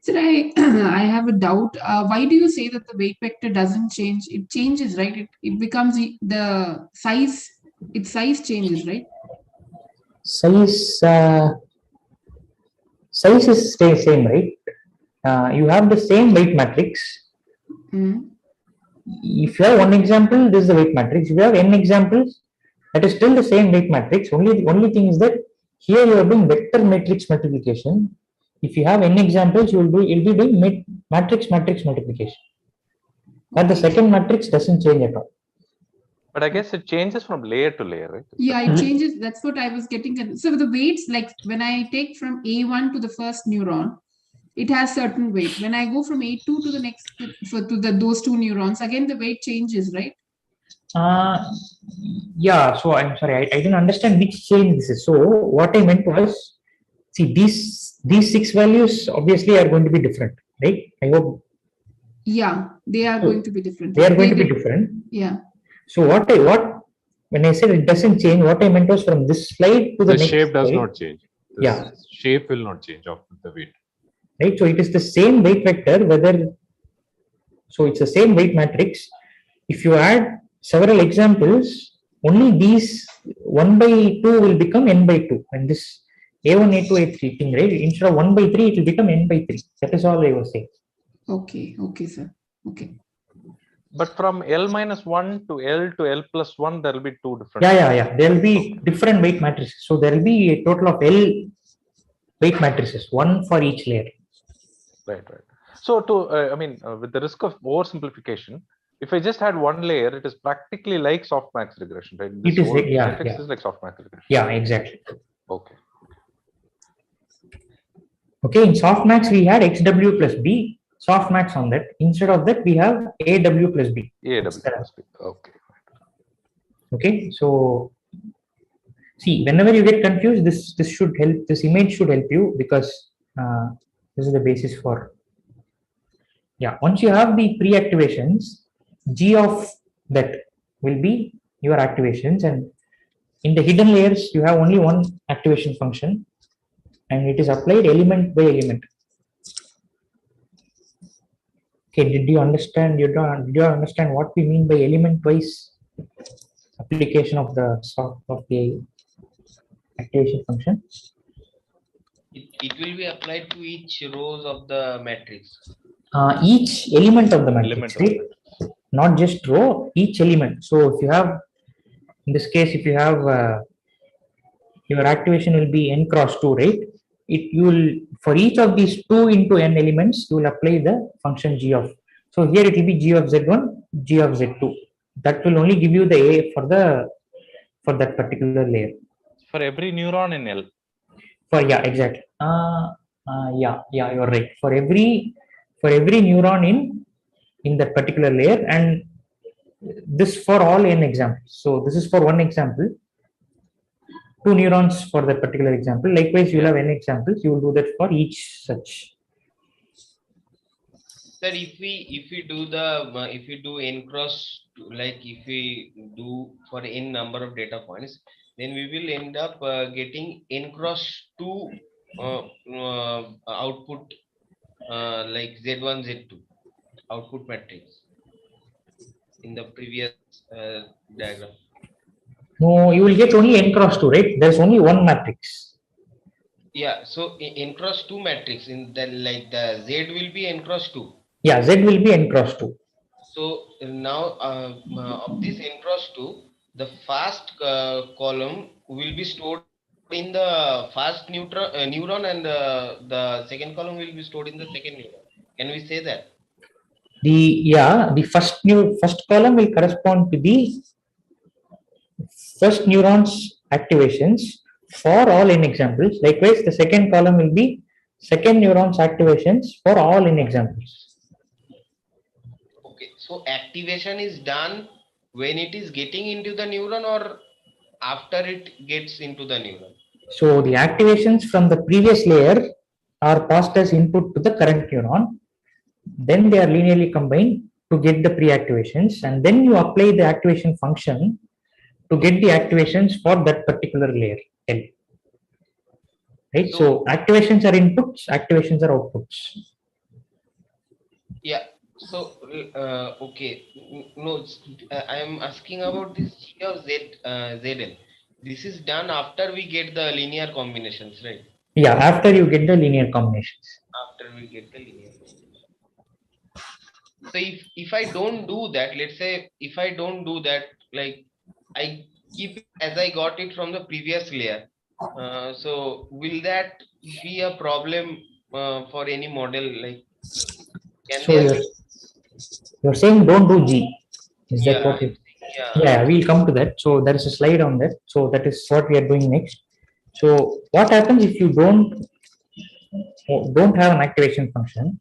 So I have a doubt. Why do you say that the weight vector doesn't change? It changes, right? It becomes the size. Its size changes, right? Size is stay same, right? You have the same weight matrix. If you have one example, this is the weight matrix. If you have n examples, that is still the same weight matrix. Only thing is that here you are doing vector matrix multiplication. If you have n examples, you'll be doing matrix multiplication. But the second matrix doesn't change at all. But I guess it changes from layer to layer, right? Yeah, it changes. That's what I was getting. So the weights, like when I take from A1 to the first neuron, it has certain weight. When I go from A2 to the next, those two neurons, again the weight changes, right? Yeah. So I'm sorry, I didn't understand which change this is. So what I meant was, see, these 6 values obviously are going to be different, right? I hope. Yeah, they are going to be different. They are going to be different. Yeah. So when I said it doesn't change, what I meant was from this slide to the next shape does slide, not change. The shape will not change of the weight. Right. So it is the same weight vector, so it's the same weight matrix. If you add several examples, only these 1 by 2 will become n by 2. And this A1, A2, A3 thing, right? Instead of 1 by 3, it will become n by 3. That is all I was saying. Okay, sir. Okay. But from L minus 1 to L plus 1, there will be 2 different. Yeah. There will be different weight matrices. So there will be a total of L weight matrices, 1 for each layer. Right. So with the risk of oversimplification, if I just had one layer, it is practically like softmax regression, right? This is like softmax regression. Yeah, exactly. Okay. Okay, in softmax we had XW plus B, softmax on that. Instead of that, we have AW plus B. AW plus B. Okay. Okay, so see, whenever you get confused, this should help. This image should help you because this is the basis for. Yeah, once you have the pre-activations, G of that will be your activations, and in the hidden layers you have only one activation function, and it is applied element by element. Okay, did you understand? Did you understand what we mean by element-wise application of the activation function? It will be applied to each rows of the matrix. Each element of the matrix, right? Not just row, each element. So if you have, in this case, if you have your activation will be n cross 2, right? You will, for each of these 2 into n elements, you will apply the function g of. So here it will be g of z1, g of z2. That will only give you the a for that particular layer. For every neuron in L. Exactly. Yeah, you're right. For every neuron in that particular layer, and this for all n examples. So this is for one example, 2 neurons for that particular example. Likewise, you will have n examples. You will do that for each such. Sir, if we do n cross 2, like if we do for n number of data points, then we will end up getting n cross 2 output like Z1, Z2 output matrix in the previous diagram. No, you will get only n cross 2, right? There's only one matrix. Yeah, so n cross 2 matrix in the the Z will be n cross 2. Yeah, Z will be n cross 2. So now of this n cross 2, the first column will be stored in the first neuron, and the second column will be stored in the second neuron. Can we say that? The first column will correspond to the first neuron's activations, for all n examples. Likewise, the second column will be second neurons activations for all n examples. Okay, so activation is done when it is getting into the neuron or after it gets into the neuron? So the activations from the previous layer are passed as input to the current neuron. Then they are linearly combined to get the pre-activations, and then you apply the activation function to get the activations for that particular layer L. Right? So activations are inputs, activations are outputs. Yeah. So okay, no, I am asking about this G of Z ZL. This is done after we get the linear combinations, right? Yeah, after you get the linear combinations. After we get the linear combinations. So if I don't do that, let's say if I don't do that, like I keep it as I got it from the previous layer. So will that be a problem for any model? Like, can So there you're saying don't do G. Is that Yeah, what you? yeah. Yeah, we'll come to that. So there is a slide on that. So that is what we are doing next. So what happens if you don't have an activation function?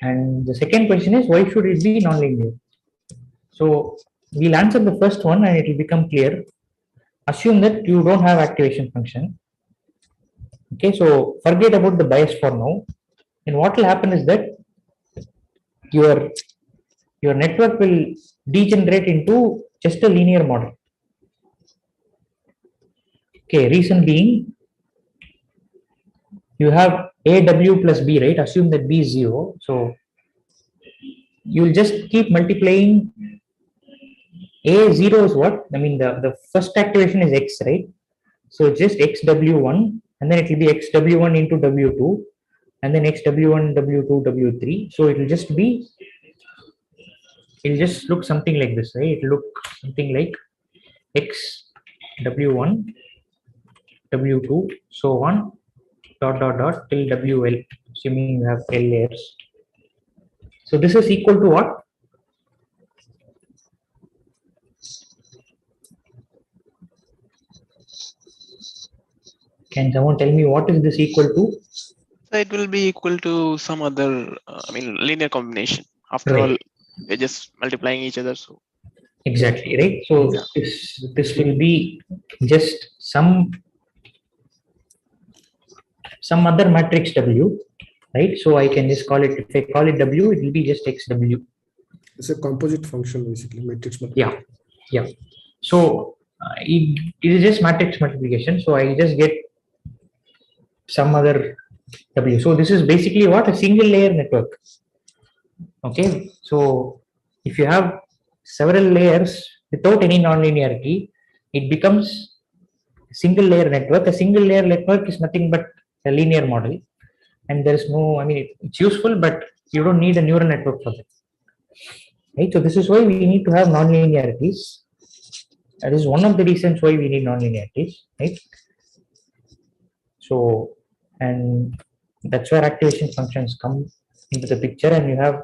And the second question is, why should it be nonlinear? So we'll answer the first one and it will become clear. Assume that you don't have activation function. Okay, so forget about the bias for now. And what will happen is that your network will degenerate into just a linear model. Okay, reason being, you have AW plus B, right? Assume that B is 0. So you'll just keep multiplying. A0 is what? I mean, the first activation is X, right? So just XW1, and then it will be XW1 into W2, and then XW1, W2, W3. So it'll just look something like this, right? It'll look something like XW1, W2, so on, dot till WL, assuming you have L layers. So this is equal to what? Can someone tell me what is this equal to? So it will be equal to some other, linear combination. After all, we're just multiplying each other. So exactly, right? So this will be just some other matrix W, right? So I can just call it, if I call it W, it will be just XW. It's a composite function, basically, matrix multiplication. Yeah. So it is just matrix multiplication. So I just get some other W. So this is basically what? A single layer network. Okay. So if you have several layers without any nonlinearity, it becomes a single layer network. A single layer network is nothing but a linear model. And there is no, I mean, it's useful, but you don't need a neural network for that. Right? So this is why we need to have nonlinearities. That is one of the reasons why we need nonlinearities, right? So, and that's where activation functions come into the picture, and you have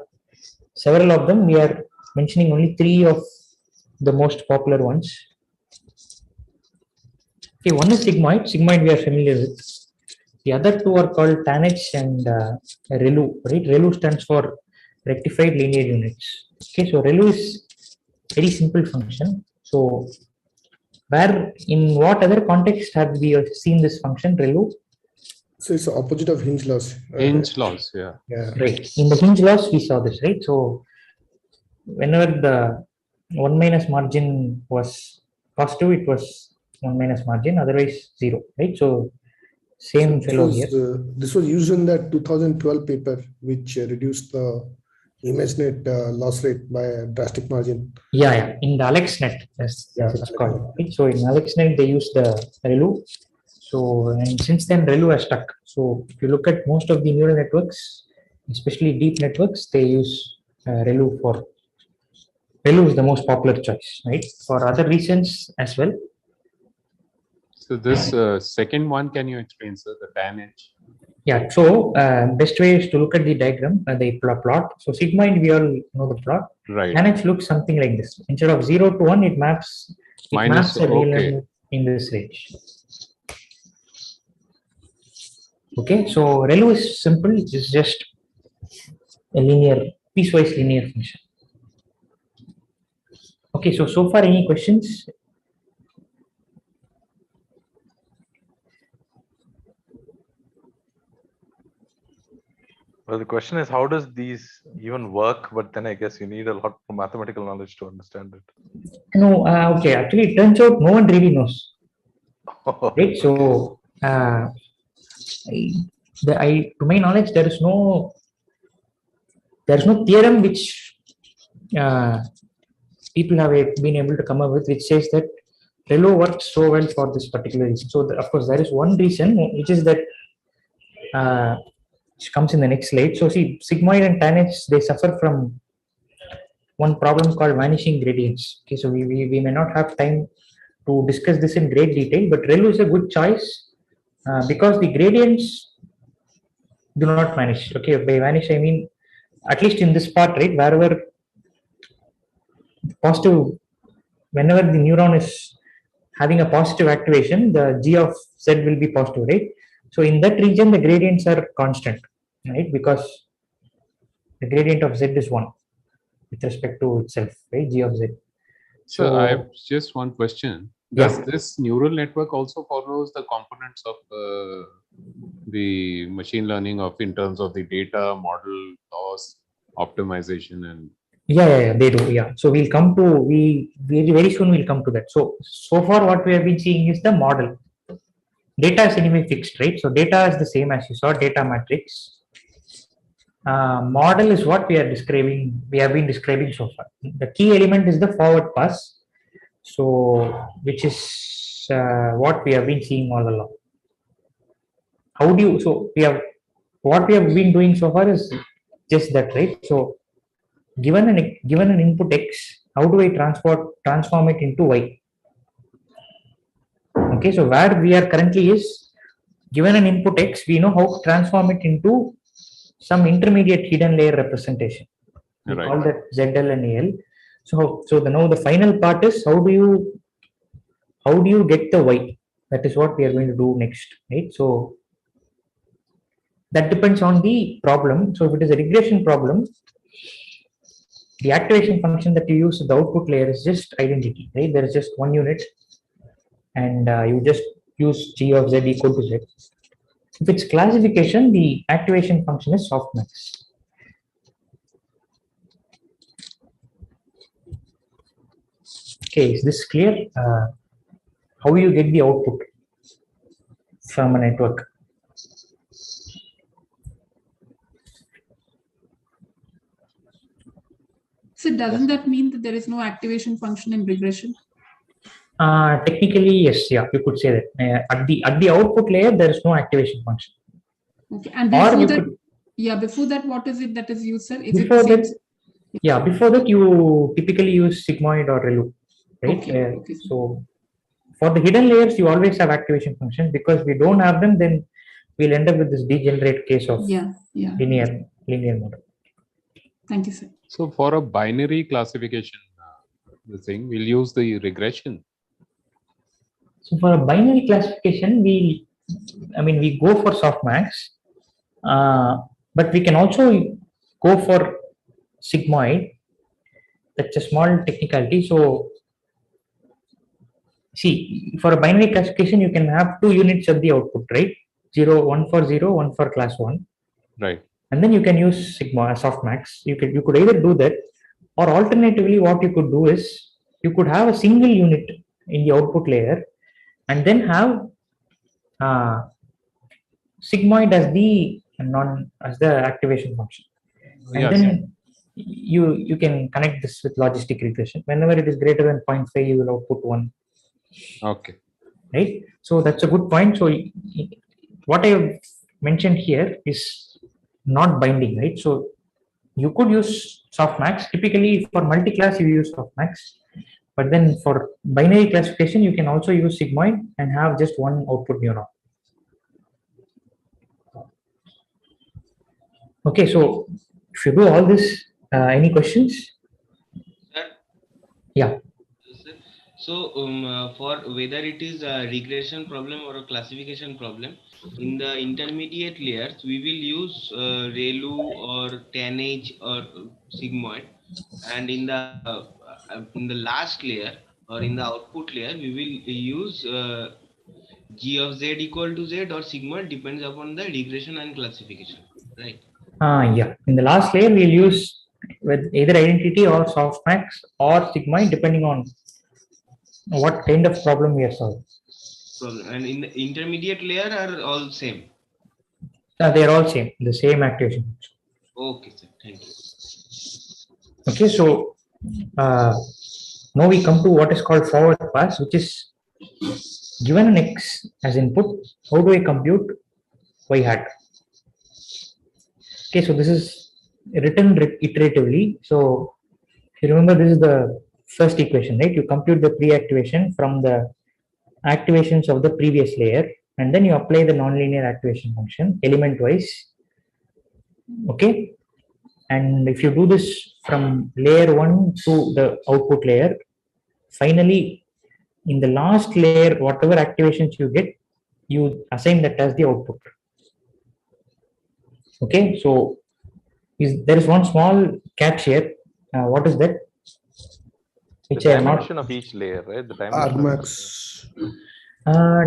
several of them. We are mentioning only 3 of the most popular ones. Okay, one is sigmoid. Sigmoid we are familiar with. The other 2 are called tanh and ReLU. Right? ReLU stands for rectified linear units. Okay, so ReLU is very simple function. So where, in what other context have we seen this function ReLU? So it's the opposite of hinge loss. Hinge loss, yeah. Right. In the hinge loss, we saw this, right? So whenever the 1 minus margin was positive, it was 1 minus margin, otherwise 0, right? So same fellow here. This was used in that 2012 paper, which reduced the ImageNet loss rate by a drastic margin. Yeah. In the AlexNet, that's it's called. Right? So in AlexNet, they use the ReLU. So, and since then ReLU has stuck. So if you look at most of the neural networks, especially deep networks, they use ReLU for. ReLU is the most popular choice, right? For other reasons as well. So this second one, can you explain, sir, the tanh? Yeah, so best way is to look at the diagram, the plot. So sigmoid, we all know the plot. Right. Tanh looks something like this. Instead of 0 to 1, it maps a real number in this range. Okay, so ReLU is simple. It's just a piecewise linear function. Okay, so far any questions? Well, the question is, how does these even work? But then I guess you need a lot of mathematical knowledge to understand it. No, okay. Actually, it turns out no one really knows. Right. So, to my knowledge, there is no theorem which people have been able to come up with, which says that ReLU works so well for this particular reason. So, of course, there is one reason, which is that which comes in the next slide. So, see, sigmoid and tanh they suffer from one problem called vanishing gradients. Okay, so we may not have time to discuss this in great detail, but ReLU is a good choice because the gradients do not vanish. Okay, by vanish I mean at least in this part, right? Wherever positive, whenever the neuron is having a positive activation, the G of Z will be positive, right? So in that region, the gradients are constant, right? Because the gradient of Z is 1 with respect to itself, right? G of Z. So I have just one question. Does this neural network also follows the components of the machine learning in terms of the data, model, loss, optimization, and yeah, they do. Yeah. So we'll come to very soon we'll come to that. So far what we have been seeing is the model. Data is anyway fixed, right? So data is the same as you saw, data matrix. Model is what we have been describing so far. The key element is the forward pass. So which is what we have been seeing all along. How do you, so what we have been doing so far is just that, right? So given an input X, how do I transform it into Y? Okay, so where we are currently is given an input X, we know how to transform it into some intermediate hidden layer representation. We call that ZL and AL. So now the final part is how do you get the Y? That is what we are going to do next, right? So that depends on the problem. So if it is a regression problem, the activation function that you use in the output layer is just identity, right? There is just one unit, and you just use G of Z equal to Z. If it's classification, the activation function is softmax. Okay, is this clear? How you get the output from a network? So doesn't that mean that there is no activation function in regression? Technically, yes, yeah, you could say that. At the output layer, there is no activation function. Okay, and before that, before that, what is it that is used, sir? Is before it the that, same? Before that, you typically use sigmoid or ReLU, right? Okay. So for the hidden layers, you always have activation functions. Because we don't have them, then we'll end up with this degenerate case of linear model. Thank you, sir. So for a binary classification, we'll use the regression. So for a binary classification, we go for softmax, but we can also go for sigmoid. That's a small technicality. So see, for a binary classification, you can have 2 units of the output, right? 1 for 0, 1 for class 1. Right. And then you can use softmax. You could either do that, or alternatively, what you could do is you could have a single unit in the output layer, and then have sigmoid as the activation function, and then you can connect this with logistic regression. Whenever it is greater than 0.5, you will output 1. Okay. Right. So that's a good point. So what I have mentioned here is not binding, right? So you could use softmax. Typically for multi-class you use softmax, but then for binary classification you can also use sigmoid and have just one output neuron. Okay, so if you do all this, any questions? Sir? Yeah. So for whether it is a regression problem or a classification problem, in the intermediate layers we will use ReLU or tanh or sigmoid, and in the last layer or in the output layer we will use G of Z equal to Z or sigmoid, depends upon the regression and classification, right? Yeah. In the last layer, we'll use with either identity or softmax or sigmoid, depending on what kind of problem we are solving. Problem. And in the intermediate layer are all same. They are all same, the same activation. Okay, sir. Thank you. Okay, so now we come to what is called forward pass, which is given an x as input. How do I compute y hat? Okay, so this is written iteratively. So if you remember, this is the first equation, right? You compute the pre-activation from the activations of the previous layer, and then you apply the nonlinear activation function element wise. Okay, and if you do this from layer 1 to the output layer, finally in the last layer, whatever activations you get, you assign that as the output. Okay, so there is one small catch here. What is that? Which the I am not. dimension of each layer, right? The dimension. Argmax.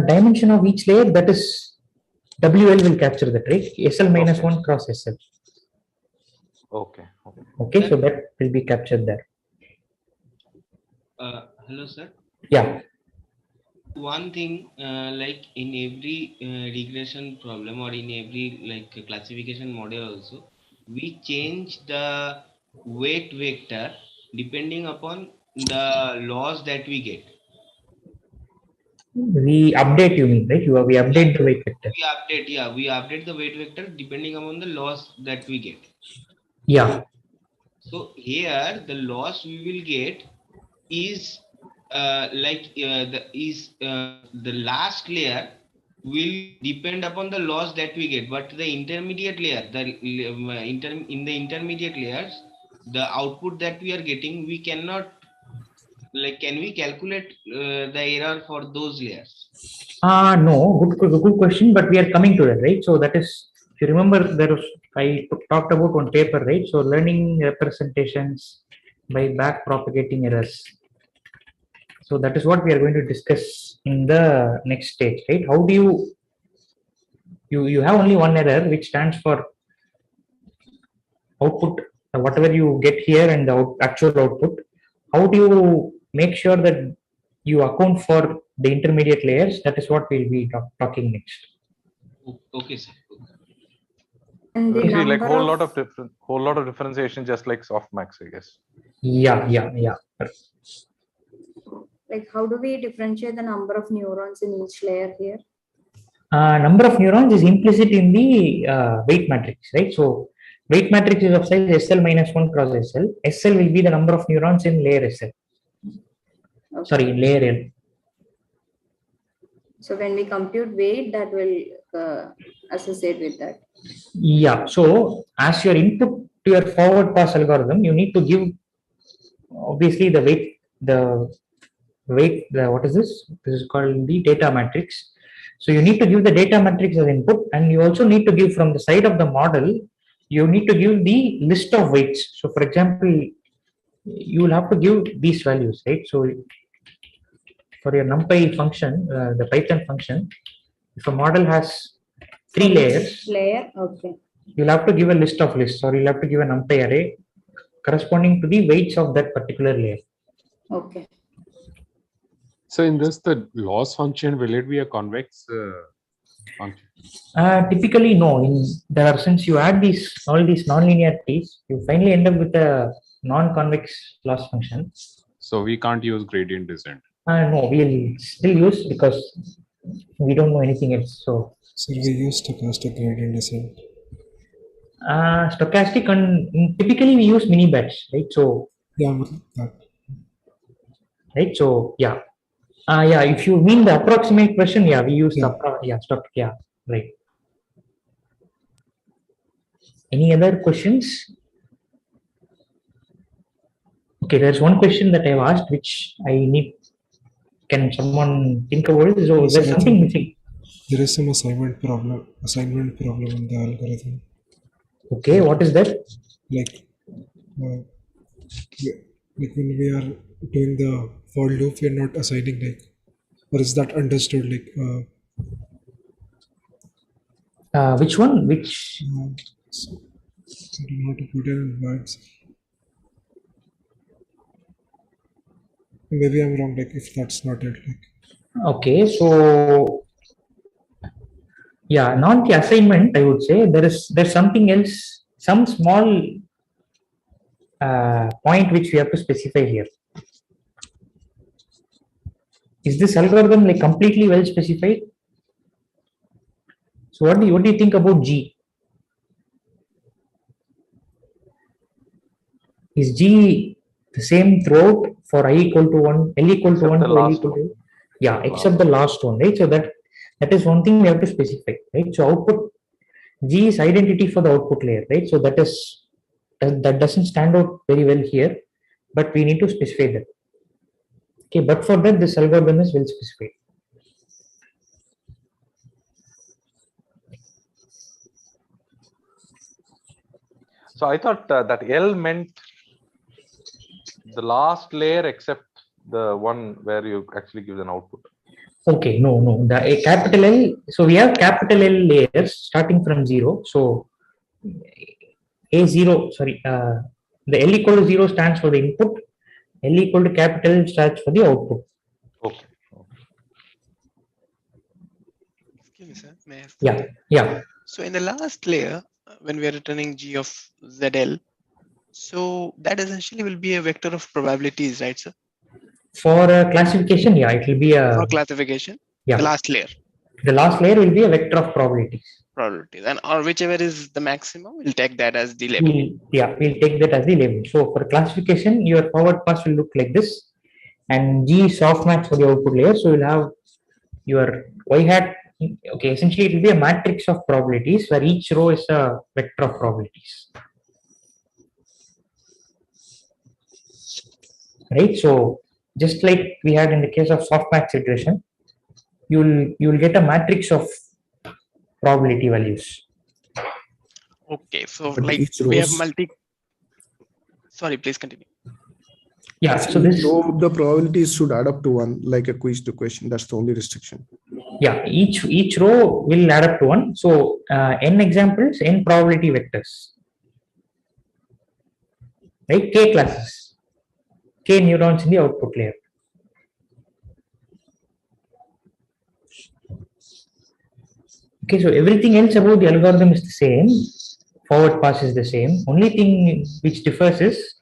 Dimension of each layer, that is WL will capture that, right? SL minus Okay. 1 cross SL. Okay. Okay. Okay, so that will be captured there. Hello, sir. Yeah. One thing, like in every regression problem or in every like classification model also, we change the weight vector depending upon the loss that we get. We update, you mean, right? We update the weight vector. We update the weight vector depending upon the loss that we get. Yeah. So here the loss we will get is the last layer will depend upon the loss that we get, but the intermediate layer, in the intermediate layers, the output that we are getting, we cannot, like, can we calculate the error for those layers? No, good question, but we are coming to that, right? So that is, if you remember, I talked about one paper, right? So learning representations by back propagating errors. So that is what we are going to discuss in the next stage, right? How do you have only one error which stands for output, whatever you get here and the actual output. How do you make sure that you account for the intermediate layers? That is what we'll be talking next. Okay, sir. And the See, like number whole lot of differentiation, just like softmax, I guess. Yeah. like how do we differentiate the number of neurons in each layer here? Number of neurons is implicit in the weight matrix, right? So weight matrix is of size SL minus 1 cross SL. SL will be the number of neurons in layer SL. Okay. Sorry, in layer L. So when we compute weight, that will associate with that. Yeah. So as your input to your forward pass algorithm, you need to give obviously the weight. What is this? This is called the data matrix. So you need to give the data matrix as input, and you also need to give from the side of the model. You need to give the list of weights. So for example, you will have to give these values, right? So for your NumPy function, the Python function, if a model has 3 layers, Okay. you'll have to give a list of lists, or you'll have to give a NumPy array corresponding to the weights of that particular layer. Okay. So in this, the loss function, will it be a convex function? Typically, no. Since you add all these nonlinearities, you finally end up with a non-convex loss function. So we can't use gradient descent. No, we'll still use, because we don't know anything else. So we use stochastic gradient descent. Stochastic, and typically we use mini batch, right? So yeah, right. So yeah, if you mean the approximate version, we use right. Any other questions? Okay, there's one question that I've asked which I need Can someone think about it? So Yes, there's sir, I something think missing. there is some assignment problem in the algorithm. Okay, what is that? Like, like when we are doing the for loop, we are not assigning like, or is that understood? Like, Which one? Which? so I don't know how to put it in words. Maybe I'm wrong. Like, if that's not it, like. Okay, so yeah, not the assignment. I would say there's something else, some small point which we have to specify here. Is this algorithm like completely well specified? So what do you think about G? Is G the same throughout for I equal to 1, L equal to 1 to L equal to? Yeah, except the last one, right? So that is one thing we have to specify, right? So output G is identity for the output layer, right? So that doesn't stand out very well here, but we need to specify that. Okay, but for that this algorithm is well specified. So I thought that L meant the last layer except the one where you actually give an output. Okay, no. The capital L. So we have capital L layers starting from 0. So A0, sorry, the L equal to 0 stands for the input. L equal to capital L stands for the output. Okay. Excuse me, sir. May I ask Yeah, something? yeah. So in the last layer, when we are returning G of ZL, so that essentially will be a vector of probabilities, right, sir? For classification, yeah, it will be a. For classification, yeah. the last layer. The last layer will be a vector of probabilities. Probabilities, and or whichever is the maximum, we'll take that as the label. We'll take that as the label. So for classification, your forward pass will look like this, and G is softmax for the output layer. So you'll have your y hat. Okay, essentially it will be a matrix of probabilities where each row is a vector of probabilities. Right. So just like we had in the case of softmax iteration, you'll get a matrix of probability values. Okay, so But like each we have rows- Sorry, please continue. Yeah, so this row, the probabilities should add up to 1, like a quiz to question. That's the only restriction. Yeah, each row will add up to 1. So n examples, n probability vectors. Right, k classes, k neurons in the output layer. Okay, so everything else about the algorithm is the same. Forward pass is the same. Only thing which differs is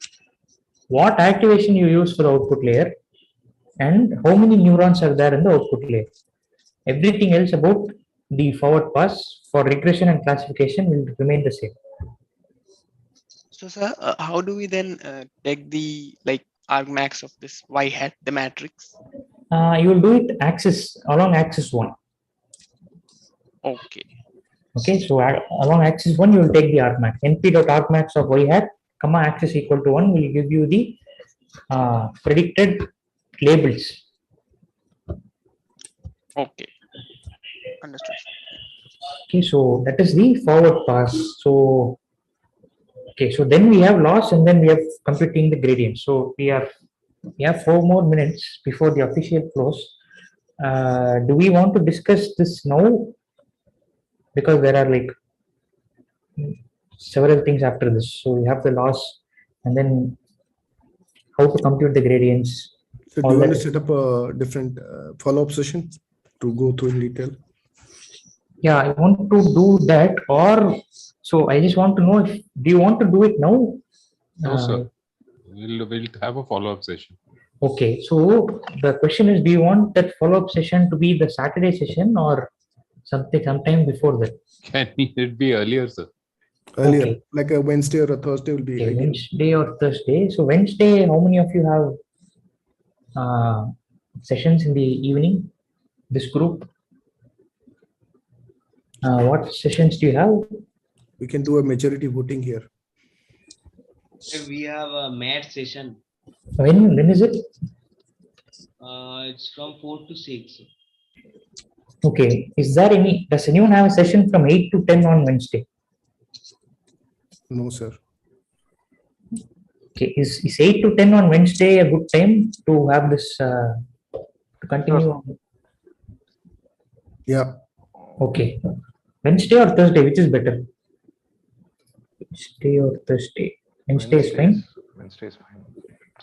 what activation you use for the output layer and how many neurons are there in the output layer. Everything else about the forward pass for regression and classification will remain the same. So, sir, how do we then take the argmax of this y hat, the matrix? You will do it along axis 1. Okay. Okay, so along axis 1, you will take the argmax. np.argmax of y hat, comma axis equal to 1 will give you the predicted labels. Okay. Understood. Okay, so that is the forward pass. So, okay, so then we have loss and then we have computing the gradient. So we have 4 more minutes before the official close. Do we want to discuss this now? Because there are like several things after this. So we have the loss and then how to compute the gradients. So do you want to set up a different follow-up session to go through in detail? Yeah, I want to do that, or so I just want to know if do you want to do it now? No, sir. We'll have a follow-up session. Okay, so the question is, do you want that follow-up session to be the Saturday session or sometime before that? Can it be earlier, sir? Earlier, Okay. like a Wednesday or a Thursday will be Okay, ideal. Wednesday or Thursday. So Wednesday, how many of you have sessions in the evening? This group. What sessions do you have? We can do a majority voting here. We have a math session. When is it? It's from 4 to 6. Okay. Does anyone have a session from 8 to 10 on Wednesday? No, sir. Okay. Is 8 to 10 on Wednesday a good time to have this, to continue? Yeah. Okay. Wednesday or Thursday, which is better? Wednesday or Thursday? Wednesday is fine. Wednesday is fine.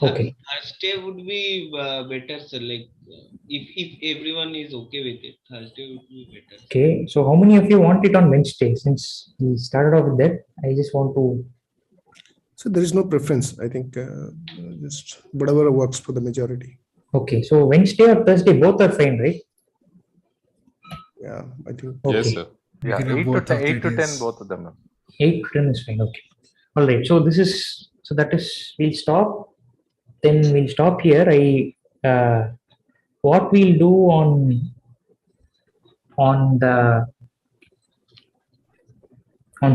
Okay. Thursday would be better, sir. Like if everyone is okay with it, Thursday would be better. Okay. So how many of you want it on Wednesday? Since we started off with that, I just want to. So there is no preference. I think just whatever works for the majority. Okay. So Wednesday or Thursday, both are fine, right? Yeah, I think. Okay. Yes, sir. Yeah, 8 to 10, both of them. 8 to 10 is fine. Okay. All right. So we'll stop. Then we'll stop here. What we'll do on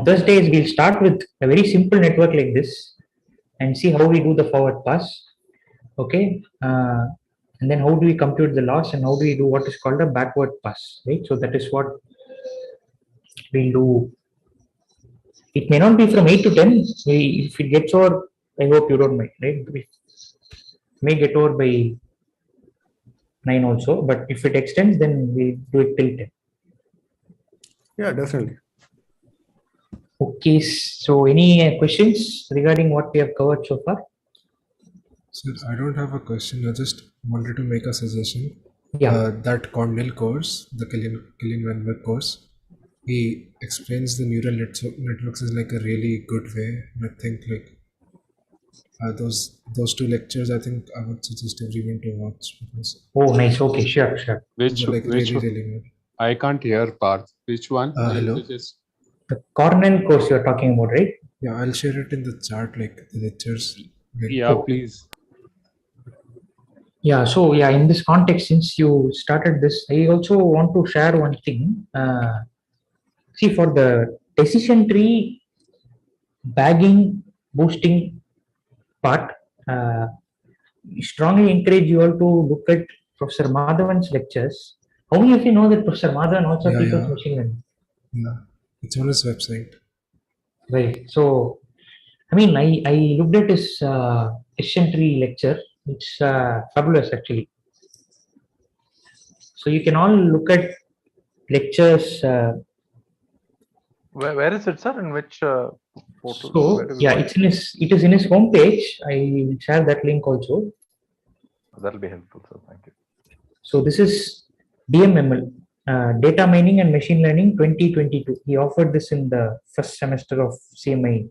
Thursdays, we'll start with a very simple network like this and see how we do the forward pass. Okay. And then how do we compute the loss and how do we do what is called a backward pass, right? So that is what we'll do. It may not be from 8 to 10. If it gets over, I hope you don't mind, right? We may get over by 9 also, but if it extends, then we do it till 10. Yeah, definitely. Okay, so any questions regarding what we have covered so far? Sir, I don't have a question. I just wanted to make a suggestion. Yeah. That Cornell course, the Killian Van Wyk course, he explains the neural networks in like a really good way. I think like those two lectures, I think I would suggest everyone to watch. Oh, nice. Okay, sure. Which really good. I can't hear Parth. Which one? Hello. The Cornell course you're talking about, right? Yeah, I'll share it in the chat, like the lectures. Yeah, please. Yeah, so yeah, in this context, since you started this, I also want to share one thing. See, for the decision tree bagging boosting part, strongly encourage you all to look at Professor Madhavan's lectures. How many of you know that Professor Madhavan also teaches machine learning? Yeah, it's on his website. Right. So, I mean, I looked at his decision tree lecture. It's fabulous, actually. So you can all look at lectures. Where is it, sir? In which portal? So yeah, it is in his homepage. I will share that link also. That'll be helpful, sir. Thank you. So this is DMML, Data Mining and Machine Learning 2022. He offered this in the first semester of CMI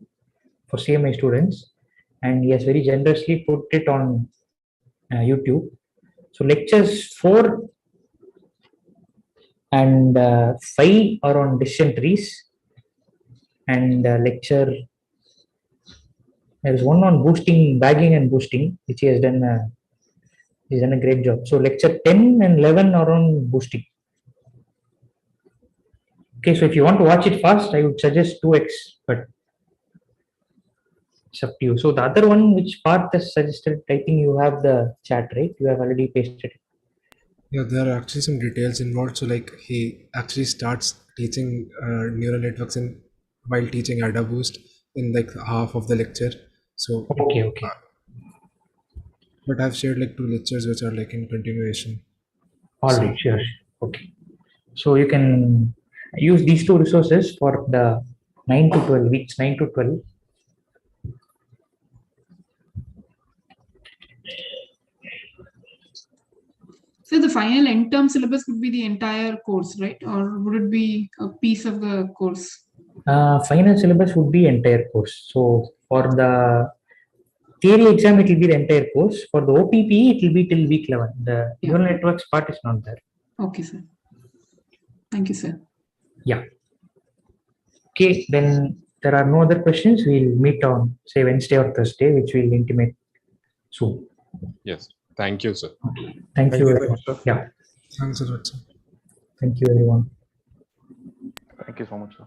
for CMI students, and he has very generously put it on YouTube. So lectures 4 and 5 are on decision trees, and lecture there is one on boosting, bagging and boosting, which he has done. He's done a great job. So lecture 10 and 11 are on boosting. Okay, so if you want to watch it fast, I would suggest 2x, but it's up to you. So the other one which Parth has suggested, I think you have the chat, right? You have already pasted it. Yeah, there are actually some details involved. So like he actually starts teaching neural networks while teaching AdaBoost in like half of the lecture. So okay. But I've shared like 2 lectures which are like in continuation. All right, sure. Okay. So you can use these 2 resources for the 9 to 12 weeks, 9 to 12. So the final end term syllabus would be the entire course, right? Or would it be a piece of the course? Final syllabus would be entire course. So for the theory exam, it will be the entire course. For the OPP, it will be till week 11. The neural networks part is not there. Okay, sir. Thank you, sir. Yeah. Okay, then there are no other questions. We'll meet on, say, Wednesday or Thursday, which we'll intimate soon. Yes. Thank you, sir. Thank you very much. Yeah. Thanks a lot, sir. Thank you, everyone. Thank you so much, sir.